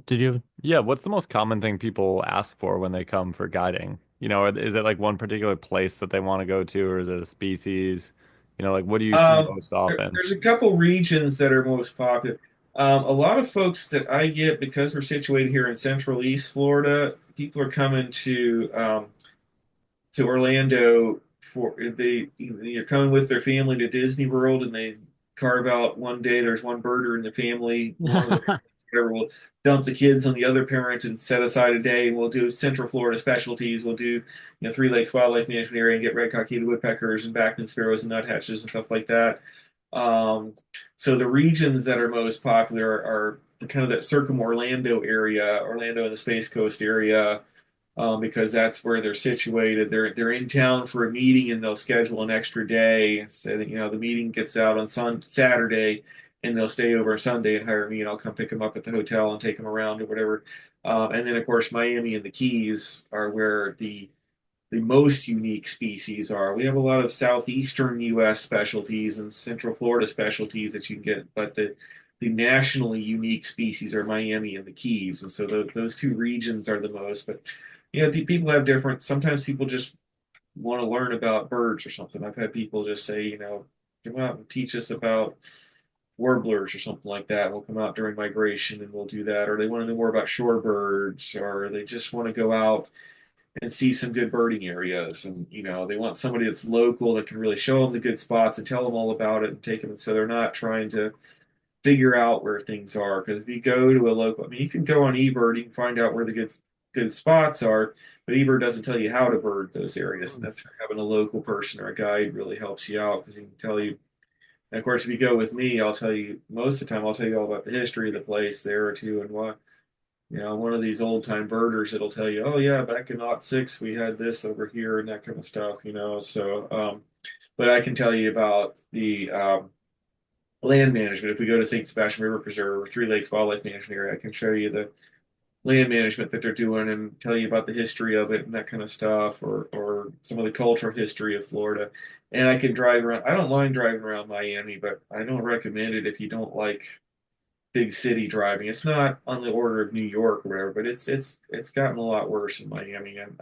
Did you? Yeah, what's the most common thing people ask for when they come for guiding? Is it like one particular place that they want to go to, or is it a species? Like what do you see most often? there's a couple regions that are most popular. A lot of folks that I get because we're situated here in Central East Florida, people are coming to Orlando for they're coming with their family to Disney World, and they carve out one day. There's one birder in the family. One of the parents will dump the kids on the other parent and set aside a day. And we'll do Central Florida specialties. We'll do Three Lakes Wildlife Management Area and get red-cockaded woodpeckers and backman sparrows and nuthatches and stuff like that. Um, so the regions that are most popular are the kind of that Circum Orlando area, Orlando and the Space Coast area, because that's where they're situated. They're in town for a meeting and they'll schedule an extra day. So that, the meeting gets out on Saturday, and they'll stay over Sunday and hire me, and I'll come pick them up at the hotel and take them around or whatever. And then of course Miami and the Keys are where the most unique species are. We have a lot of southeastern U.S. specialties and Central Florida specialties that you can get, but the nationally unique species are Miami and the Keys, and so those two regions are the most. But people have different. Sometimes people just want to learn about birds or something. I've had people just say, come out and teach us about warblers or something like that. We'll come out during migration and we'll do that. Or they want to know more about shorebirds, or they just want to go out and see some good birding areas. And, they want somebody that's local that can really show them the good spots and tell them all about it and take them. And so they're not trying to figure out where things are. Because if you go to a local, I mean, you can go on eBird, you can find out where the good spots are, but eBird doesn't tell you how to bird those areas. And that's where having a local person or a guide really helps you out, because he can tell you. And of course, if you go with me, I'll tell you most of the time. I'll tell you all about the history of the place there too, and why. One of these old time birders that'll tell you, oh yeah, back in '06 we had this over here and that kind of stuff. So but I can tell you about the land management. If we go to St. Sebastian River Preserve or Three Lakes Wildlife Management Area, I can show you the land management that they're doing and tell you about the history of it and that kind of stuff, or some of the cultural history of Florida. And I can drive around. I don't mind driving around Miami, but I don't recommend it if you don't like big city driving. It's not on the order of New York or whatever, but it's gotten a lot worse in Miami. And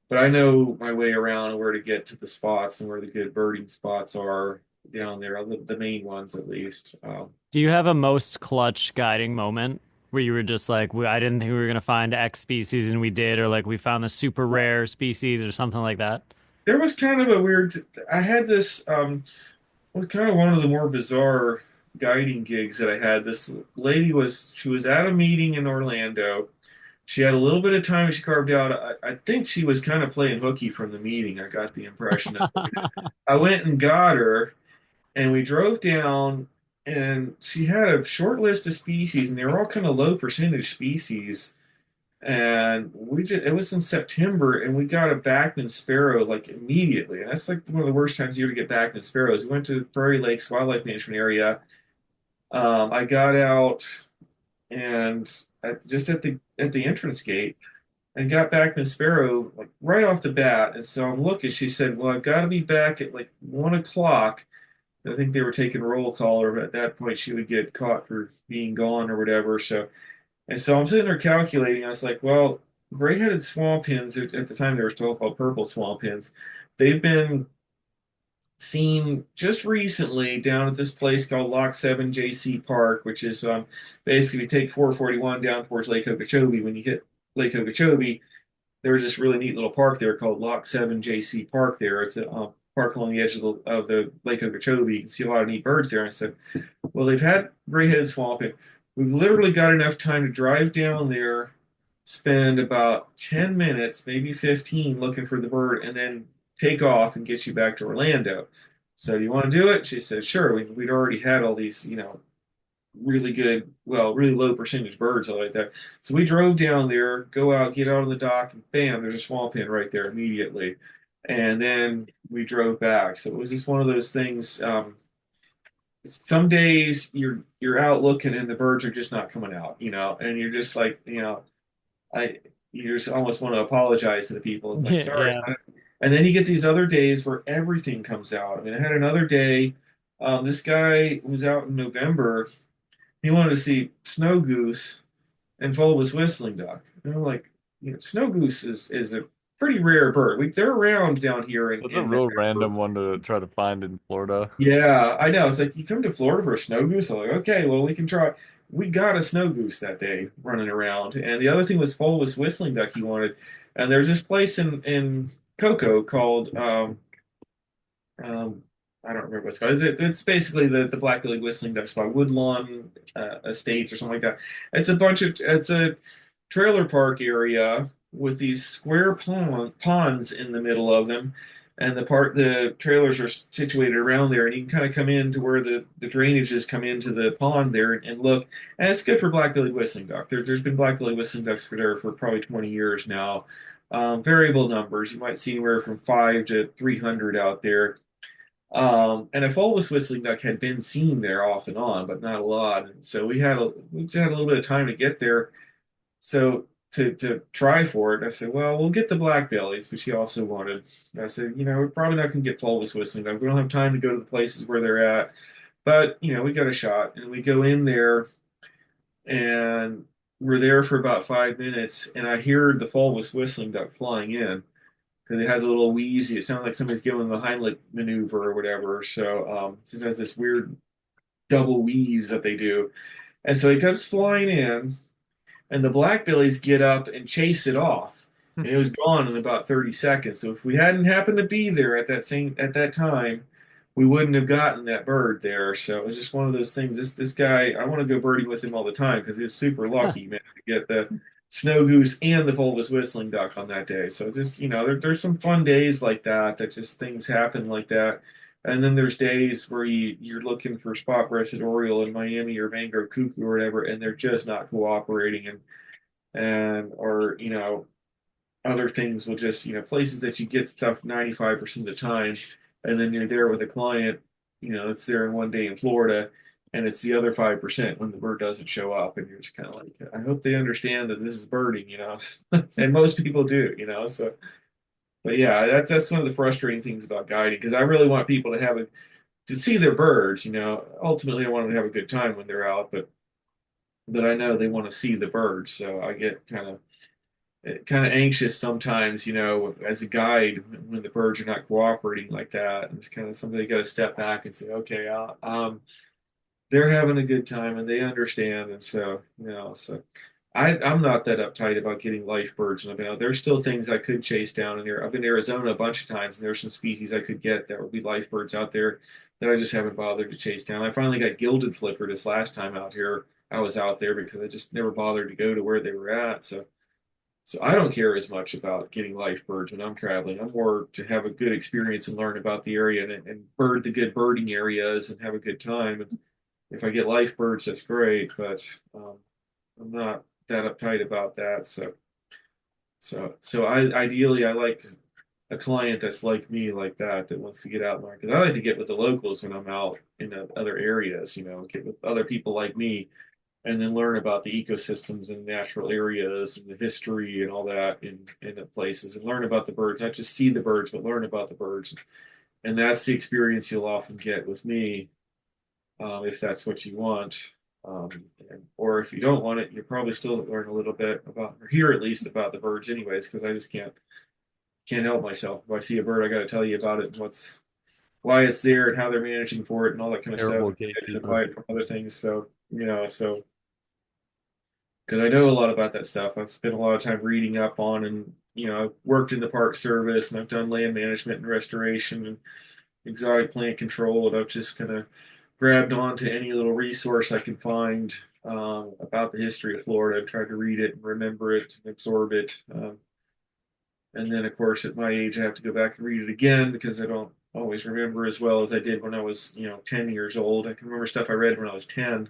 but I know my way around and where to get to the spots and where the good birding spots are down there, the main ones at least. Do you have a most clutch guiding moment where you were just like, I didn't think we were gonna find X species and we did, or like we found the super rare species or something like that? There was kind of a weird. I had this was kind of one of the more bizarre guiding gigs that I had. This lady she was at a meeting in Orlando. She had a little bit of time she carved out. I think she was kind of playing hooky from the meeting. I got the impression. I went and got her, and we drove down, and she had a short list of species, and they were all kind of low percentage species. And it was in September, and we got a Backman sparrow like immediately, and that's like one of the worst times of year to get Backman sparrows. We went to Prairie Lakes Wildlife Management Area. I got out and just at the entrance gate and got Backman sparrow like right off the bat. And so I'm looking. She said, "Well, I've got to be back at like 1 o'clock." I think they were taking roll call, or at that point she would get caught for being gone or whatever. So I'm sitting there calculating. I was like, well, gray-headed swamp hens, at the time they were still called purple swamp hens, they've been seen just recently down at this place called Lock 7 JC Park, which is basically you take 441 down towards Lake Okeechobee. When you hit Lake Okeechobee, there's this really neat little park there called Lock 7 JC Park there. It's a park along the edge of the Lake Okeechobee. You can see a lot of neat birds there. And I said, well, they've had gray-headed swamp hen. We've literally got enough time to drive down there, spend about 10 minutes, maybe 15, looking for the bird, and then take off and get you back to Orlando. So do you want to do it? She said, sure. We'd already had all these, really good, well, really low percentage birds, all like that. So we drove down there, go out, get out on the dock, and bam, there's a swamp hen right there immediately. And then we drove back. So it was just one of those things. Some days you're out looking and the birds are just not coming out, and you're just like, I you just almost want to apologize to the people. It's like, sorry. Yeah. And then you get these other days where everything comes out. I mean, I had another day. This guy was out in November. He wanted to see snow goose and bulbous whistling duck. And I'm like, snow goose is a pretty rare bird. They're around down here That's a in real November. random one to try to find in Florida. Yeah, I know. It's like you come to Florida for a snow goose. I'm like, okay, well, we can try. We got a snow goose that day running around, and the other thing was fulvous whistling duck he wanted. And there's this place in Cocoa called um, I don't remember what it's called. It's basically the black-bellied whistling duck spot, Woodlawn Estates or something like that. It's a trailer park area with these square ponds in the middle of them, and the trailers are situated around there, and you can kind of come in to where the drainages come into the pond there and look, and it's good for black-bellied whistling duck. There's been black-bellied whistling ducks there for probably 20 years now. Variable numbers. You might see anywhere from 5 to 300 out there. And a fulvous whistling duck had been seen there off and on, but not a lot. And so we just had a little bit of time to get there. So to try for it, I said, well, we'll get the black bellies, which he also wanted. And I said, we're probably not going to get fulvous whistling duck. We don't have time to go to the places where they're at, but we got a shot, and we go in there, and we're there for about 5 minutes, and I hear the fulvous whistling duck flying in because it has a little wheezy. It sounds like somebody's giving the Heimlich maneuver or whatever. So it just has this weird double wheeze that they do. And so he comes flying in, and the blackbellies get up and chase it off. And it was gone in about 30 seconds. So if we hadn't happened to be there at that time, we wouldn't have gotten that bird there. So it was just one of those things. This guy, I want to go birding with him all the time because he was super lucky, man, to get the snow goose and the fulvous whistling duck on that day. So just, there's some fun days like that just things happen like that. And then there's days where you're looking for spot-breasted oriole in Miami or mangrove cuckoo or whatever, and they're just not cooperating, and or other things will just places that you get stuff 95% of the time, and then you're there with a client, that's there in one day in Florida, and it's the other 5% when the bird doesn't show up, and you're just kind of like, I hope they understand that this is birding, and most people do, so. But yeah, that's one of the frustrating things about guiding, because I really want people to see their birds. Ultimately, I want them to have a good time when they're out, but I know they want to see the birds, so I get kind of anxious sometimes, as a guide when the birds are not cooperating like that. And it's kind of something you got to step back and say, okay, they're having a good time and they understand, and so so. I'm not that uptight about getting life birds when I've been out. There's still things I could chase down in there. I've been to Arizona a bunch of times, and there's some species I could get that would be life birds out there that I just haven't bothered to chase down. I finally got gilded flipper this last time out here. I was out there because I just never bothered to go to where they were at. So I don't care as much about getting life birds when I'm traveling. I'm more to have a good experience and learn about the area and bird the good birding areas and have a good time. And if I get life birds, that's great, but I'm not that uptight about that. So ideally I like a client that's like me, like that wants to get out and learn. Because I like to get with the locals when I'm out in the other areas, get with other people like me, and then learn about the ecosystems and natural areas and the history and all that in the places, and learn about the birds, not just see the birds, but learn about the birds. And that's the experience you'll often get with me, if that's what you want. Or if you don't want it, you probably still learn a little bit about, or hear at least about the birds anyways, because I just can't help myself. If I see a bird, I got to tell you about it and why it's there and how they're managing for it and all that kind of Terrible stuff. gatekeeper. Identify it from other things. So, because I know a lot about that stuff. I've spent a lot of time reading up on, and I've worked in the Park Service, and I've done land management and restoration and exotic plant control, and I've just kind of grabbed onto any little resource I could find about the history of Florida. I've tried to read it and remember it and absorb it. And then, of course, at my age, I have to go back and read it again because I don't always remember as well as I did when I was, 10 years old. I can remember stuff I read when I was 10,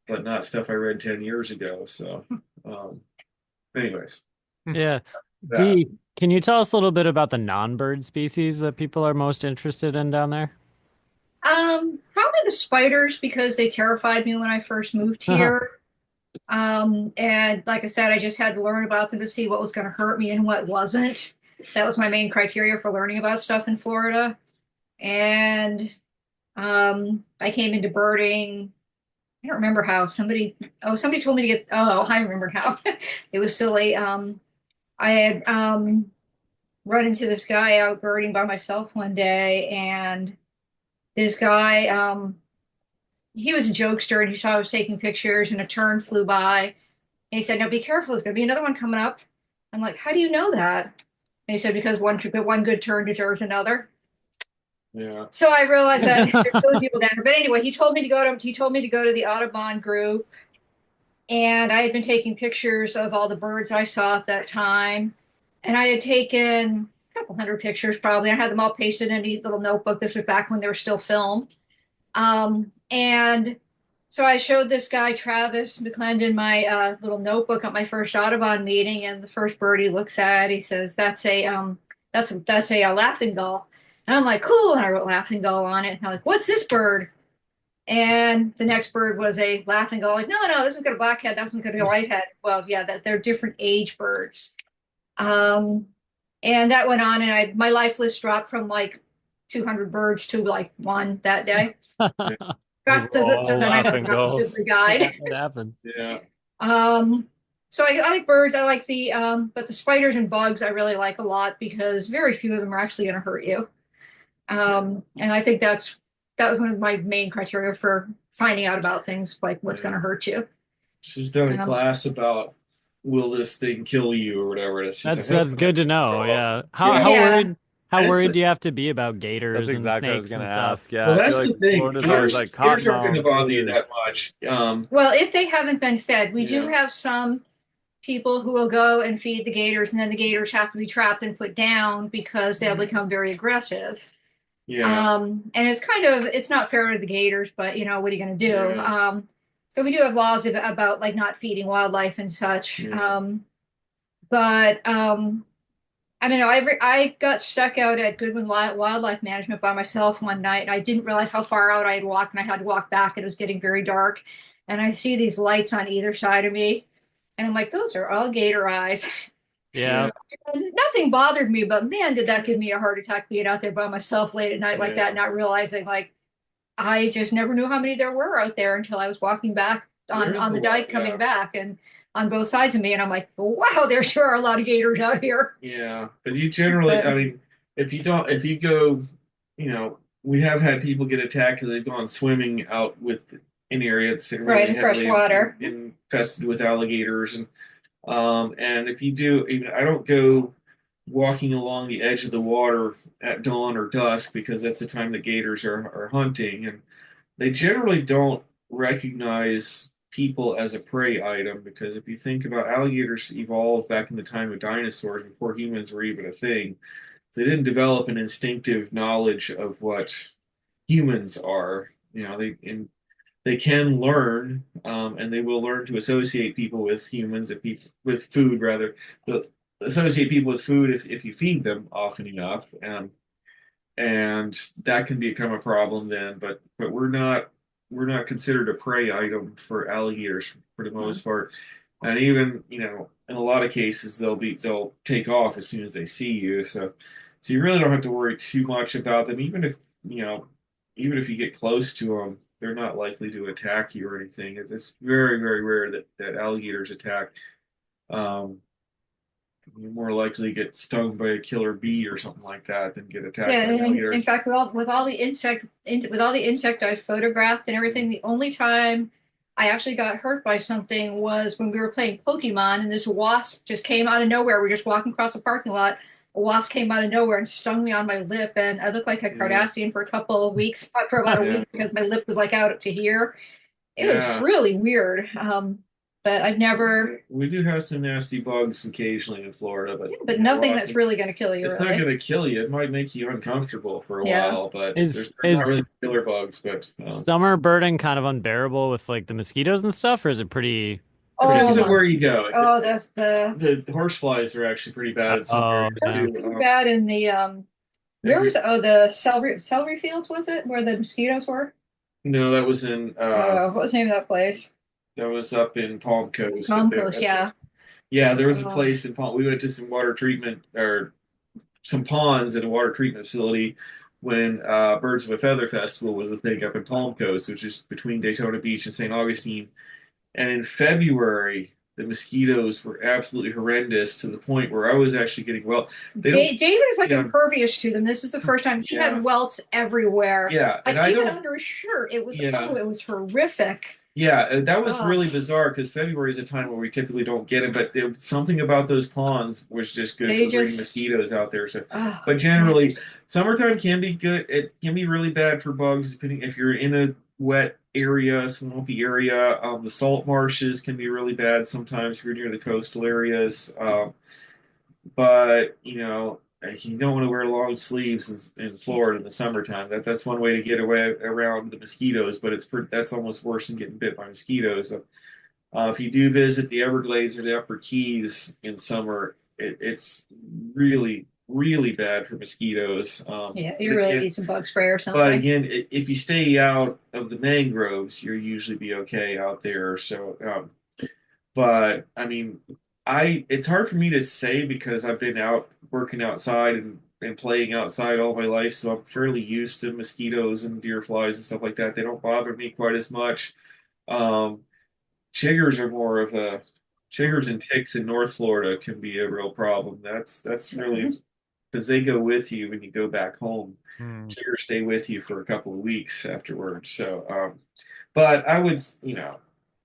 but not stuff I read 10 years ago. So, anyways, Yeah. that. Dee, can you tell us a little bit about the non-bird species that people are most interested in down there? Probably the spiders because they terrified me when I first moved here. And like I said, I just had to learn about them to see what was going to hurt me and what wasn't. That was my main criteria for learning about stuff in Florida. And I came into birding. I don't remember how. Somebody told me to get, oh, I remember how. It was still I had run into this guy out birding by myself one day, and this guy, he was a jokester, and he saw I was taking pictures, and a tern flew by, and he said, "No, be careful. There's going to be another one coming up." I'm like, "How do you know that?" And he said, "Because one good turn deserves another." Yeah. So I realized that there's really people down there. But anyway, he told me to go to the Audubon group, and I had been taking pictures of all the birds I saw at that time, and I had taken a couple hundred pictures probably. I had them all pasted in a neat little notebook. This was back when they were still film. And so I showed this guy, Travis McClendon, my little notebook at my first Audubon meeting, and the first bird he looks at, he says, that's a laughing gull. And I'm like, cool. And I wrote laughing gull on it. And I'm like, what's this bird? And the next bird was a laughing gull. Like, no, this one's got a black head. That one's got a white head. Well, yeah, they're different age birds. And that went on, and my life list dropped from like 200 birds to like one that day. That does it, so then I Laughing forgot gulls. the guide. It happens. Yeah. So I like birds. I like but the spiders and bugs I really like a lot because very few of them are actually going to hurt you. And I think that was one of my main criteria for finding out about things like what's going to hurt you. She's done a class about will this thing kill you or whatever. It's just That's good to know. Yeah. How Yeah. worried do you have to be about gators That's and exactly what I was snakes gonna and stuff? ask. Yeah, Well, I feel that's like the thing. Florida's always like Gators aren't going to cottonmouth bother you gators. that much. Well, if they haven't been fed, we do Yeah. have some people who will go and feed the gators, and then the gators have to be trapped and put down because they'll become very aggressive. Yeah. And it's not fair to the gators, but what are you going to do? Yeah. So we do have laws about like not feeding wildlife and such. Yeah. But I don't know. I got stuck out at Goodwin Wildlife Management by myself one night, and I didn't realize how far out I had walked, and I had to walk back. It was getting very dark, and I see these lights on either side of me, and I'm like, those are alligator eyes. Yeah. And nothing bothered me, but man, did that give me a heart attack being out there by myself late at night like Yeah. that, not realizing like I just never knew how many there were out there until I was walking back There on is a the lot, dike yeah. coming back and on both sides of me, and I'm like, wow, there sure are a lot of gators out here. Yeah, but you generally, I But mean, if you go, we have had people get attacked because they've gone swimming out with an area that's right really in fresh heavily water. infested with alligators, and if you do, even I don't go walking along the edge of the water at dawn or dusk because that's the time the gators are hunting, and they generally don't recognize people as a prey item because if you think about alligators evolved back in the time of dinosaurs before humans were even a thing. So they didn't develop an instinctive knowledge of what humans are. They can learn, and they will learn to associate people with humans, if people with food rather. They'll associate people with food if you feed them often enough, and that can become a problem then. But we're not considered a prey item for alligators for the most part, and even in a lot of cases they'll take off as soon as they see you. So you really don't have to worry too much about them. Even if you get close to them, they're not likely to attack you or anything. It's very very rare that alligators attack. Um, you're more likely to get stung by a killer bee or something like that than get attacked Yeah, by and in alligators. fact, with all the with all the insect I photographed and everything, the only time I actually got hurt by something was when we were playing Pokemon, and this wasp just came out of nowhere. We are just walking across the parking lot. A wasp came out of nowhere and stung me on my lip, and I looked like a Yeah, Cardassian for a couple of weeks, for about a yeah, week, because my lip was like out up to here. It was yeah. really weird. But I've never, We do have some nasty bugs occasionally in Florida, but yeah, but nothing that's wasp, really going to kill you, it's not really. going to kill you. It might make you uncomfortable for a Yeah. while, but Is they're not really is killer bugs. But summer birding kind of unbearable with like the mosquitoes and stuff, or is it pretty Oh depends on my. where you go. Oh, that's the The horse flies are actually pretty bad in some Oh areas yeah. too. too bad in the If where was you it? Oh, the celery fields, was it where the mosquitoes were? No, that was in What was the name of that place? that was up in Palm Coast Palm Coast, yeah. yeah, there was a Oh, place in Palm. We went to some water treatment or some ponds at a water treatment facility when Birds of a Feather Festival was a thing up in Palm Coast, which is between Daytona Beach and St. Augustine. And in February, the mosquitoes were absolutely horrendous to the point where I was actually getting well. They don't, David is like you know, impervious to them. This is the first time he yeah, had welts everywhere, yeah, and like I even don't, under his shirt. It was yeah, it was horrific. yeah, that was Oh, really bizarre because February is a time where we typically don't get them, but something about those ponds was just good they for breeding just mosquitoes out there. So, oh but man. generally, summertime can be good. It can be really bad for bugs, depending if you're in a wet area, swampy area. The salt marshes can be really bad sometimes if you're near the coastal areas. But you don't want to wear long sleeves in Florida in the summertime. That's one way to get away around the mosquitoes, but that's almost worse than getting bit by mosquitoes. If you do visit the Everglades or the Upper Keys in summer, it's really, really bad for mosquitoes. Yeah, But you really again, need some bug spray or but something. again, if you stay out of the mangroves, you'll usually be okay out there. So, but I mean, it's hard for me to say because I've been out working outside and playing outside all my life, so I'm fairly used to mosquitoes and deer flies and stuff like that. They don't bother me quite as much. Um, chiggers are more of a chiggers and ticks in North Florida can be a real problem. That's really Mhm. because they go with you when you go back home. Hmm. Chiggers stay with you for a couple of weeks afterwards. So, but I would,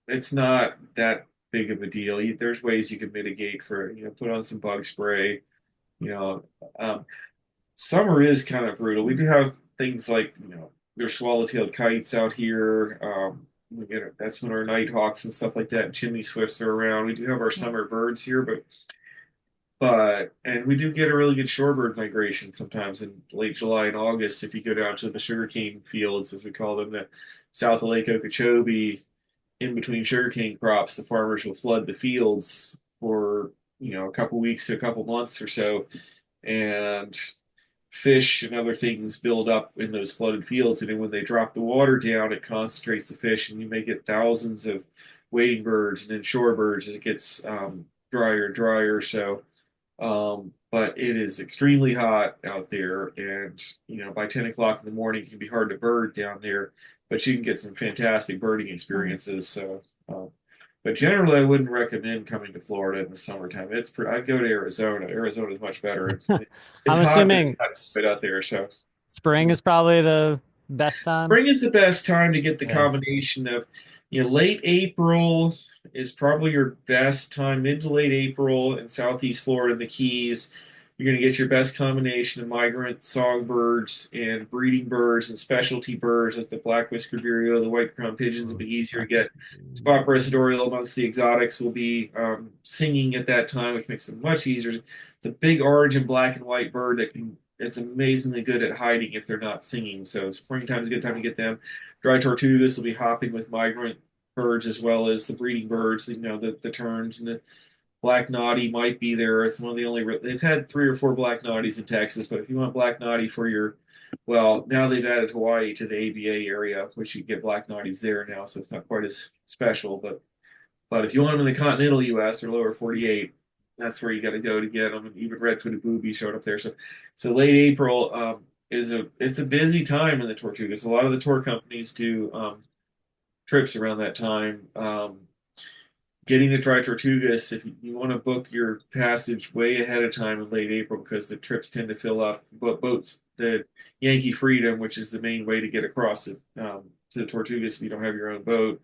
it's not that big of a deal. There's ways you can mitigate for, put on some bug spray. You know, um, summer is kind of brutal. We do have things like, there's swallow-tailed kites out here. That's when our nighthawks and stuff like that, and chimney swifts are around. We do have our summer birds here, and we do get a really good shorebird migration sometimes in late July and August if you go down to the sugarcane fields, as we call them, the south of Lake Okeechobee. In between sugarcane crops, the farmers will flood the fields for a couple weeks to a couple months or so, and fish and other things build up in those flooded fields. And then when they drop the water down, it concentrates the fish, and you may get thousands of wading birds and then shorebirds as it gets drier and drier. So, but it is extremely hot out there, and by 10 o'clock in the morning, it can be hard to bird down there, but you can get some fantastic birding experiences. So, but generally, I wouldn't recommend coming to Florida in the summertime. I'd go to Arizona. Arizona is much better. It's I'm hot, but assuming it's hot out there. So spring is probably the best time. spring is the best time to get the Yeah. combination of, late April is probably your best time, mid to late April in Southeast Florida and the Keys. You're going to get your best combination of migrant songbirds and breeding birds and specialty birds like the black whiskered vireo, the white crowned pigeons will be easier to get. Spot breasted oriole amongst the exotics will be singing at that time, which makes it much easier. It's a big orange and black and white bird it's amazingly good at hiding if they're not singing. So springtime is a good time to get them. Dry tortugas will be hopping with migrant birds as well as the breeding birds. The terns and the black noddy might be there. It's one of the only they've had 3 or 4 black noddies in Texas, but if you want black noddy for now they've added Hawaii to the ABA area, which you get black noddies there now, so it's not quite as special. But if you want them in the continental U.S. or lower 48, that's where you got to go to get them. And even red-footed booby showed up there. So late April it's a busy time in the Tortugas. A lot of the tour companies do trips around that time. Getting to Dry Tortugas, if you want to book your passage way ahead of time in late April, because the trips tend to fill up. Boats, the Yankee Freedom, which is the main way to get across to the Tortugas if you don't have your own boat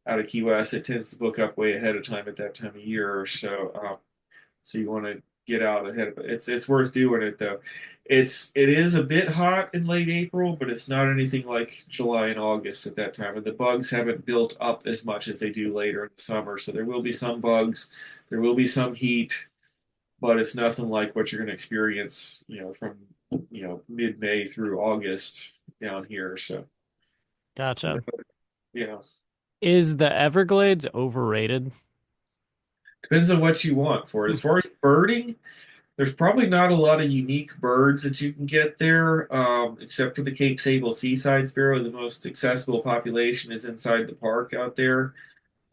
out of Key West, it tends to book up way ahead of time at that time of year. So, so you want to get out ahead of it. It's worth doing it though. It is a bit hot in late April, but it's not anything like July and August at that time. And the bugs haven't built up as much as they do later in the summer. So there will be some bugs, there will be some heat, but it's nothing like what you're going to experience, from mid-May through August down here. So Gotcha. yeah. Is the Everglades overrated? Depends on what you want for it. As far as birding, there's probably not a lot of unique birds that you can get there, except for the Cape Sable seaside sparrow. The most accessible population is inside the park out there.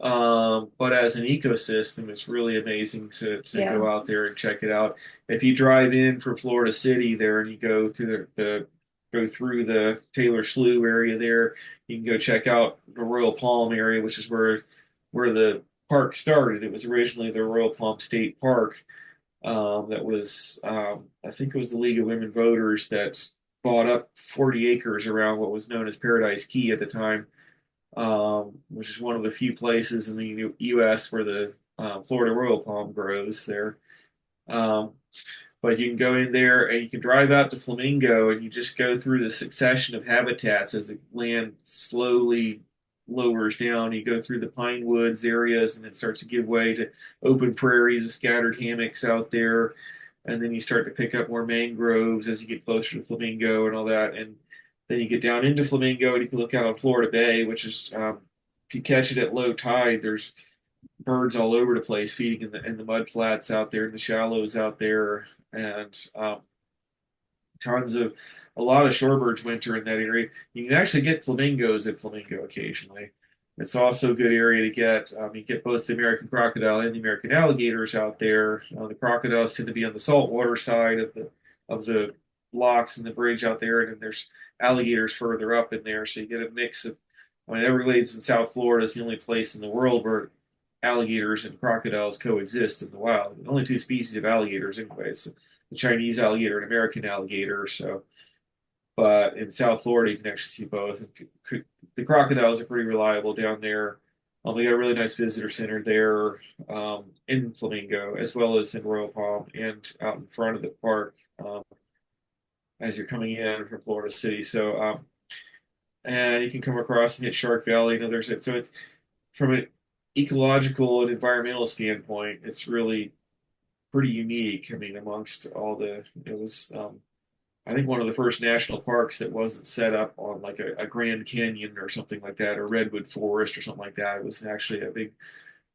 But as an ecosystem, it's really amazing to Yeah. go out there and check it out. If you drive in from Florida City there and you go through the Taylor Slough area there, you can go check out the Royal Palm area, which is where the park started. It was originally the Royal Palm State Park. That was I think it was the League of Women Voters that bought up 40 acres around what was known as Paradise Key at the time, which is one of the few places in the U.S. where the Florida Royal Palm grows there. Um, but you can go in there and you can drive out to Flamingo and you just go through the succession of habitats as the land slowly lowers down. You go through the pine woods areas and it starts to give way to open prairies with scattered hammocks out there. And then you start to pick up more mangroves as you get closer to Flamingo and all that. And then you get down into Flamingo and you can look out on Florida Bay, which is, if you catch it at low tide, there's birds all over the place feeding in the mud flats out there, in the shallows out there, and a lot of shorebirds winter in that area. You can actually get flamingos at Flamingo occasionally. It's also a good area to get. You get both the American crocodile and the American alligators out there. The crocodiles tend to be on the saltwater side of the locks and the bridge out there, and then there's alligators further up in there. So you get a mix of. Everglades in South Florida is the only place in the world where alligators and crocodiles coexist in the wild. Only 2 species of alligators, anyways. The Chinese alligator and American alligator. So, but in South Florida, you can actually see both. And the crocodiles are pretty reliable down there. We got a really nice visitor center there in Flamingo, as well as in Royal Palm and out in front of the park as you're coming in from Florida City. So, and you can come across and hit Shark Valley and others. So it's from an ecological and environmental standpoint, it's really pretty unique. Amongst all it was, I think one of the first national parks that wasn't set up on like a Grand Canyon or something like that, or Redwood Forest or something like that. It was actually a big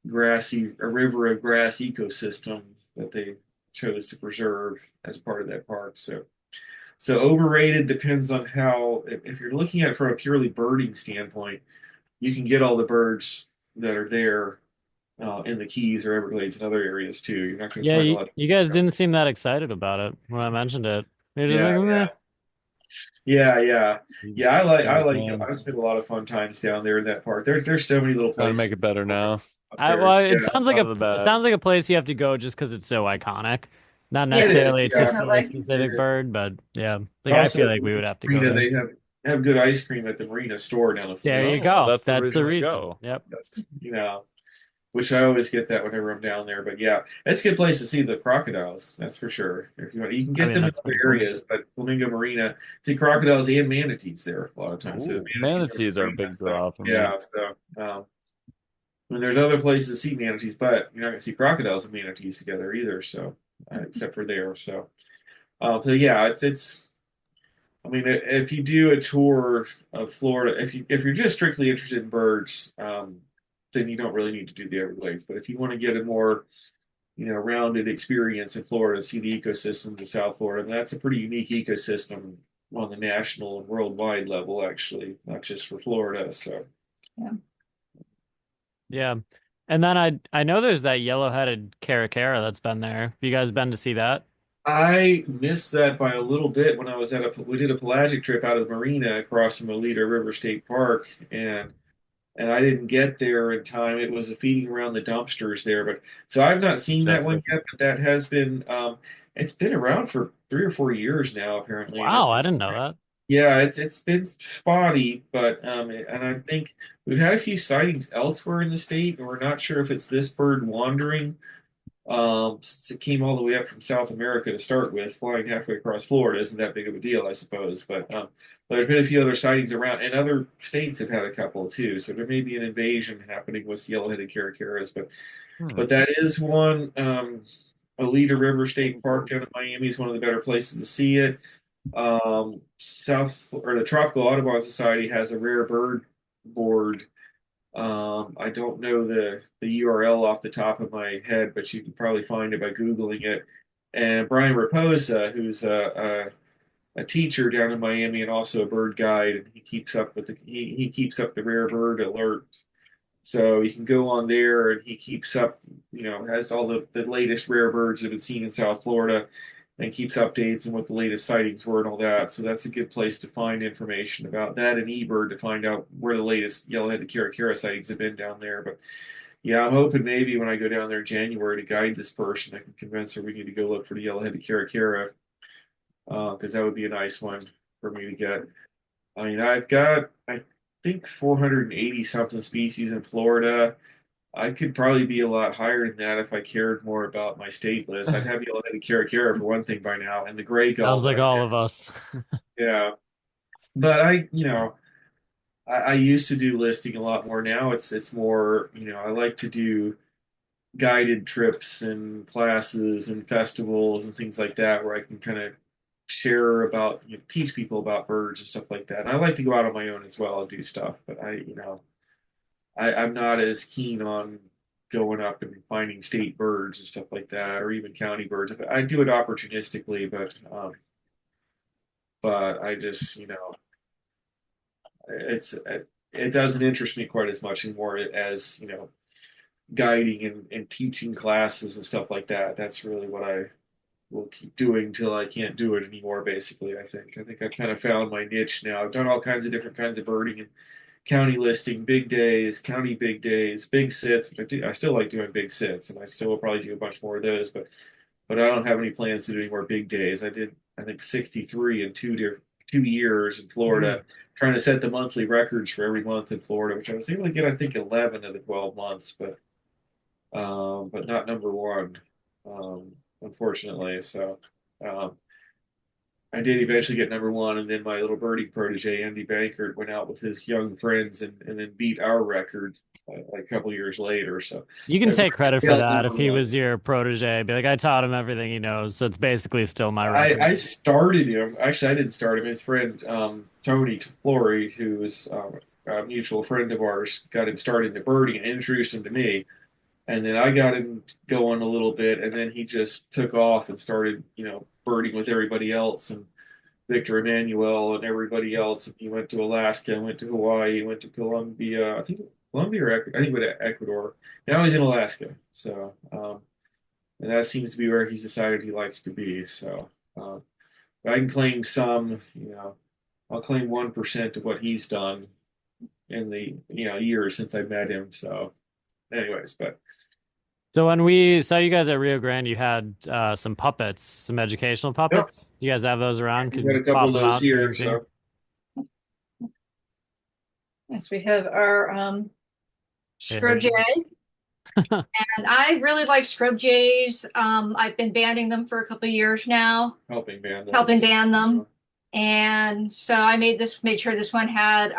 a river of grass ecosystem that they chose to preserve as part of that park. So overrated depends on how, if you're looking at it from a purely birding standpoint, you can get all the birds that are there in the Keys or Everglades and other areas too. You're not going to Yeah, find a lot of you guys didn't seem that excited about it when I mentioned it. You're just like, yeah, meh. yeah. Yeah, I like it. Understand. I've spent a lot of fun times down there in that park. There's so many little Trying to make places it better now. up there. Well, Yeah, Out of the it bad. sounds like a place you have to go just because it's so iconic. Not Yeah, it is. necessarily to Yeah, see a definitely. specific it is. bird, but yeah, like I Also, feel at like we the would have to go marina, there. they have good ice cream at the marina store down the There Flamingo. you Oh, go. that's the That's the reason to reason. go. Yep. That's, which I always get that whenever I'm down there. But yeah, it's a good place to see the crocodiles. That's for sure. If you want, you can I get mean, them in that's other pretty cool. areas, but Flamingo Marina, see crocodiles and manatees there a lot of times. So the Ooh, manatees are manatees are a great. big So, draw for me. yeah, so and there's other places to see manatees, but you're not going to see crocodiles and manatees together either. So except for there. So yeah, it's. I mean, if you do a tour of Florida, if you're just strictly interested in birds, then you don't really need to do the Everglades. But if you want to get a more rounded experience in Florida, see the ecosystems of South Florida, and that's a pretty unique ecosystem on the national and worldwide level, actually, not just for Florida. So Yeah. Yeah. And then I know there's that yellow-headed caracara that's been there. Have you guys been to see that? I missed that by a little bit when I was we did a pelagic trip out of the marina across from Alita River State Park, and I didn't get there in time. It was feeding around the dumpsters there, but so I've not seen that one Majestic. yet. But that has been it's been around for 3 or 4 years now, apparently, and Wow, I it's didn't know that. yeah, it's been spotty, but and I think we've had a few sightings elsewhere in the state, and we're not sure if it's this bird wandering since it came all the way up from South America to start with. Flying halfway across Florida isn't that big of a deal, I suppose. But there's been a few other sightings around, and other states have had a couple too. So there may be an invasion happening with yellow-headed caracaras, Hmm. but that is one. Alita River State Park down in Miami is one of the better places to see it. South or the Tropical Audubon Society has a rare bird board. I don't know the URL off the top of my head, but you can probably find it by Googling it. And Brian Raposa, who's a teacher down in Miami and also a bird guide, and he keeps up the rare bird alert. So you can go on there and he keeps up, has all the latest rare birds that have been seen in South Florida and keeps updates and what the latest sightings were and all that. So that's a good place to find information about that and eBird to find out where the latest yellow-headed caracara sightings have been down there. But yeah, I'm hoping maybe when I go down there in January to guide this person, I can convince her we need to go look for the yellow-headed caracara because that would be a nice one for me to get. I mean, I've got, I think, 480 something species in Florida. I could probably be a lot higher than that if I cared more about my state list. I'd have yellow-headed caracara for one thing by now, and the gray gull, Sounds but like all of us. yeah. But I used to do listing a lot more. Now it's more, I like to do guided trips and classes and festivals and things like that where I can kind of share about, teach people about birds and stuff like that. And I like to go out on my own as well and do stuff, but I'm not as keen on going up and finding state birds and stuff like that, or even county birds. I do it opportunistically, but I just, it doesn't interest me quite as much anymore as guiding and teaching classes and stuff like that. That's really what I will keep doing till I can't do it anymore. Basically, I think I've kind of found my niche now. I've done all kinds of different kinds of birding and county listing, big days, county big days, big sits. But I still like doing big sits, and I still will probably do a bunch more of those. But I don't have any plans to do any more big days. I did I think 63 in 2 years in Florida, trying to set the monthly records for every month in Florida, which I was able to get I think 11 of the 12 months, but not number one, um, unfortunately. So. Um, I did eventually get number one, and then my little birdie protege, Andy Bankert, went out with his young friends and then beat our record a couple years later. So You can I take credit for held that number if he one. was your protege. Be like, I taught him everything he knows, so it's basically still my I record. started him. Actually, I didn't start him. His friend Tony Flory, who was a mutual friend of ours, got him started in birding and introduced him to me. And then I got him going a little bit, and then he just took off and started, birding with everybody else, and Victor Emmanuel and everybody else. And he went to Alaska, went to Hawaii, went to Colombia. I think Colombia or I think with Ecuador. Now he's in Alaska. So, and that seems to be where he's decided he likes to be. So, I can claim some, I'll claim 1% of what he's done in the, years since I met him. So, anyways, but So when we saw you guys at Rio Grande, you had some puppets, some educational yep, puppets. You guys have those around? we Could got a you couple pop of them those out so we here. can see? So, Yes, we have our scrub Yeah. jay. And I really like scrub jays. I've been banding them for a couple of years now, helping band them. And so I made sure this one had,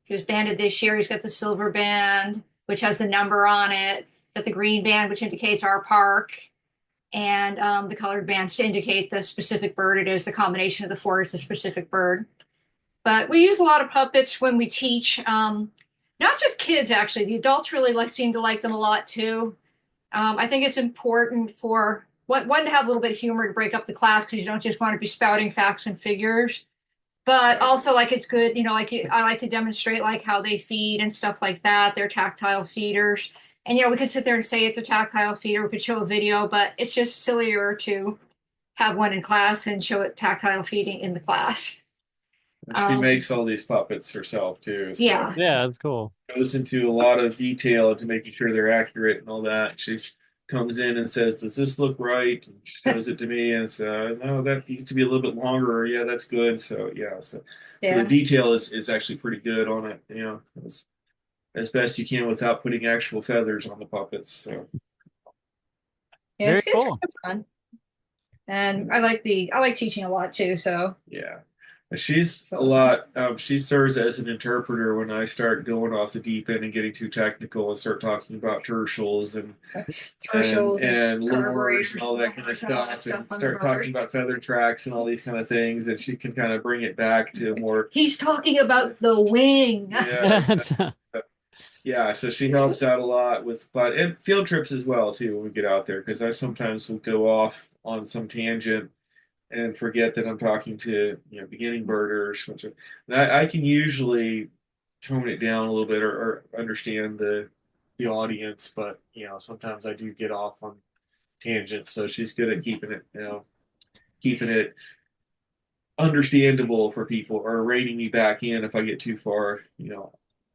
he was banded this year. He's got the silver band, which has the number on it, got the green band, which indicates our park, and the colored bands to indicate the specific bird it is. The combination of the four is the specific bird. But we use a lot of puppets when we teach. Not just kids, actually. The adults really seem to like them a lot too. I think it's important for one to have a little bit of humor to break up the class because you don't just want to be spouting facts and figures. But also, it's good, I like to demonstrate how they feed and stuff like that. They're tactile feeders, and we could sit there and say it's a tactile feeder. We could show a video, but it's just sillier to have one in class and show it tactile feeding in the class. she makes all these puppets herself too. So Yeah. Yeah, that's cool. goes into a lot of detail into making sure they're accurate and all that. She comes in and says, "Does this look right?" And she shows it to me and says, "No, that needs to be a little bit longer." Or, yeah, that's good. So yeah, so the detail is actually pretty good on it. As best you can without putting actual feathers on the puppets. So yeah, Very it's cool. kind of fun, and I like teaching a lot too. So yeah. She's a lot. She serves as an interpreter when I start going off the deep end and getting too technical and start talking about tertials and lures and all that kind of stuff, and start talking about feather tracks and all these kind of things. And she can kind of bring it back to more. He's talking about the wing. Yeah, yeah. So she helps out a lot with, and field trips as well too when we get out there because I sometimes will go off on some tangent and forget that I'm talking to beginning birders, and I can usually tone it down a little bit or understand the audience, but sometimes I do get off on tangents. So she's good at keeping it understandable for people or reining me back in if I get too far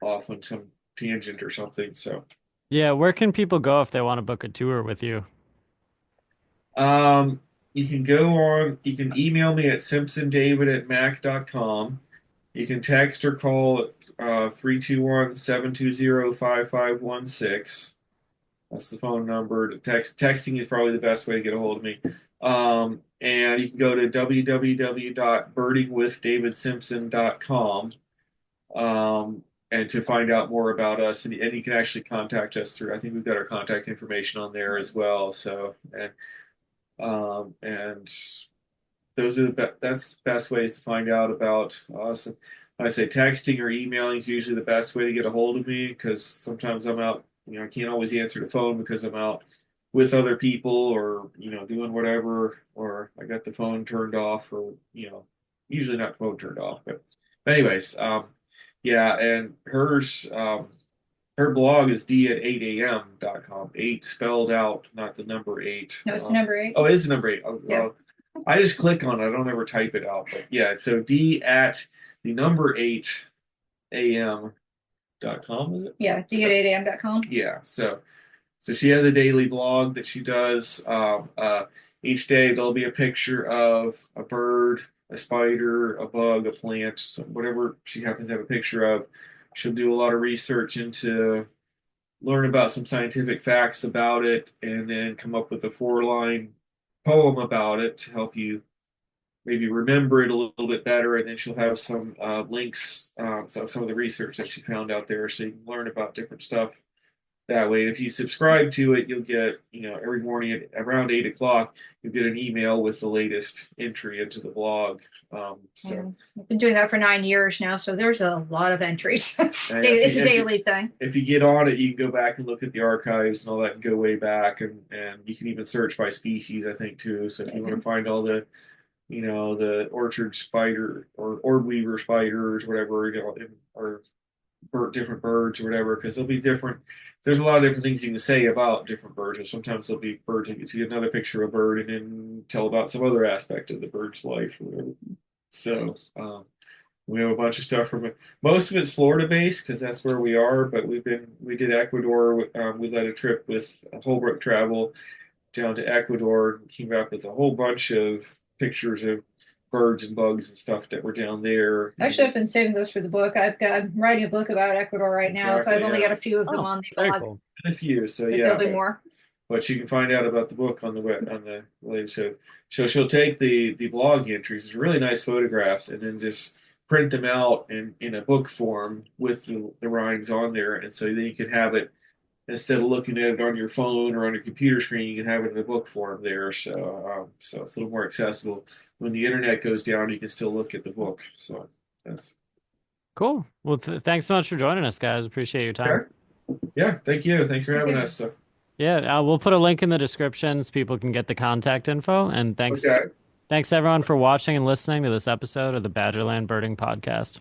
off on some tangent or something. So Yeah, where can people go if they want to book a tour with you? You can you can email me at simpsondavid@mac.com. You can text or call at 321-720-5516. That's the phone number. Texting is probably the best way to get a hold of me. And you can go to www.birdingwithdavidsimpson.com and to find out more about us. And you can actually contact us through, I think we've got our contact information on there as well. So, and those are that's the best ways to find out about us. I say texting or emailing is usually the best way to get a hold of me because sometimes I'm out, I can't always answer the phone because I'm out with other people or, doing whatever, or I got the phone turned off or, usually not the phone turned off. But anyways, yeah, and her blog is d@8am.com. 8 spelled out, not the number 8. No, it's number 8. Oh, it is the number 8. Oh, Yeah. well, I just click on it. I don't ever type it out. But yeah, so d@the number 8am.com, is it? Yeah, d@8am.com. Yeah, so she has a daily blog that she does. Each day there'll be a picture of a bird, a spider, a bug, a plant, whatever she happens to have a picture of. She'll do a lot of research into learn about some scientific facts about it, and then come up with a 4-line poem about it to help you maybe remember it a little bit better. And then she'll have some links, so some of the research that she found out there, so you can learn about different stuff that way. And if you subscribe to it, you'll get, every morning at around 8 o'clock, you'll get an email with the latest entry into the blog. Yeah. I've been doing that for 9 years now, so there's a lot of entries. It's a daily thing. If you get on it, you can go back and look at the archives and all that and go way back, and you can even search by species, I think, too. So if you want to find all the, the orchard spider or orb weaver spiders, whatever, or different birds or whatever, because there'll be different. There's a lot of different things you can say about different birds, and sometimes there'll be birds you can see another picture of a bird and then tell about some other aspect of the bird's life or whatever. So we have a bunch of stuff from it. Most of it's Florida based because that's where we are, but we did Ecuador. We led a trip with Holbrook Travel down to Ecuador and came back with a whole bunch of pictures of birds and bugs and stuff that were down there. Actually, I've been saving those for the book. I'm writing a book about Ecuador right now, so I've only got a few of them on the blog. Cool. A few, so but yeah. There'll be more. But you can find out about the book on the web. So she'll take the blog entries, it's really nice photographs, and then just print them out in a book form with the rhymes on there, and so then you can have it instead of looking at it on your phone or on your computer screen, you can have it in a book form there. So it's a little more accessible. When the internet goes down, you can still look at the book. So that's cool. Well, thanks so much for joining us, guys. Appreciate your time. sure. Yeah, thank you. Thanks for having us. So. Yeah, we'll put a link in the description so people can get the contact info. And thanks everyone for watching and listening to this episode of the Badgerland Birding Podcast.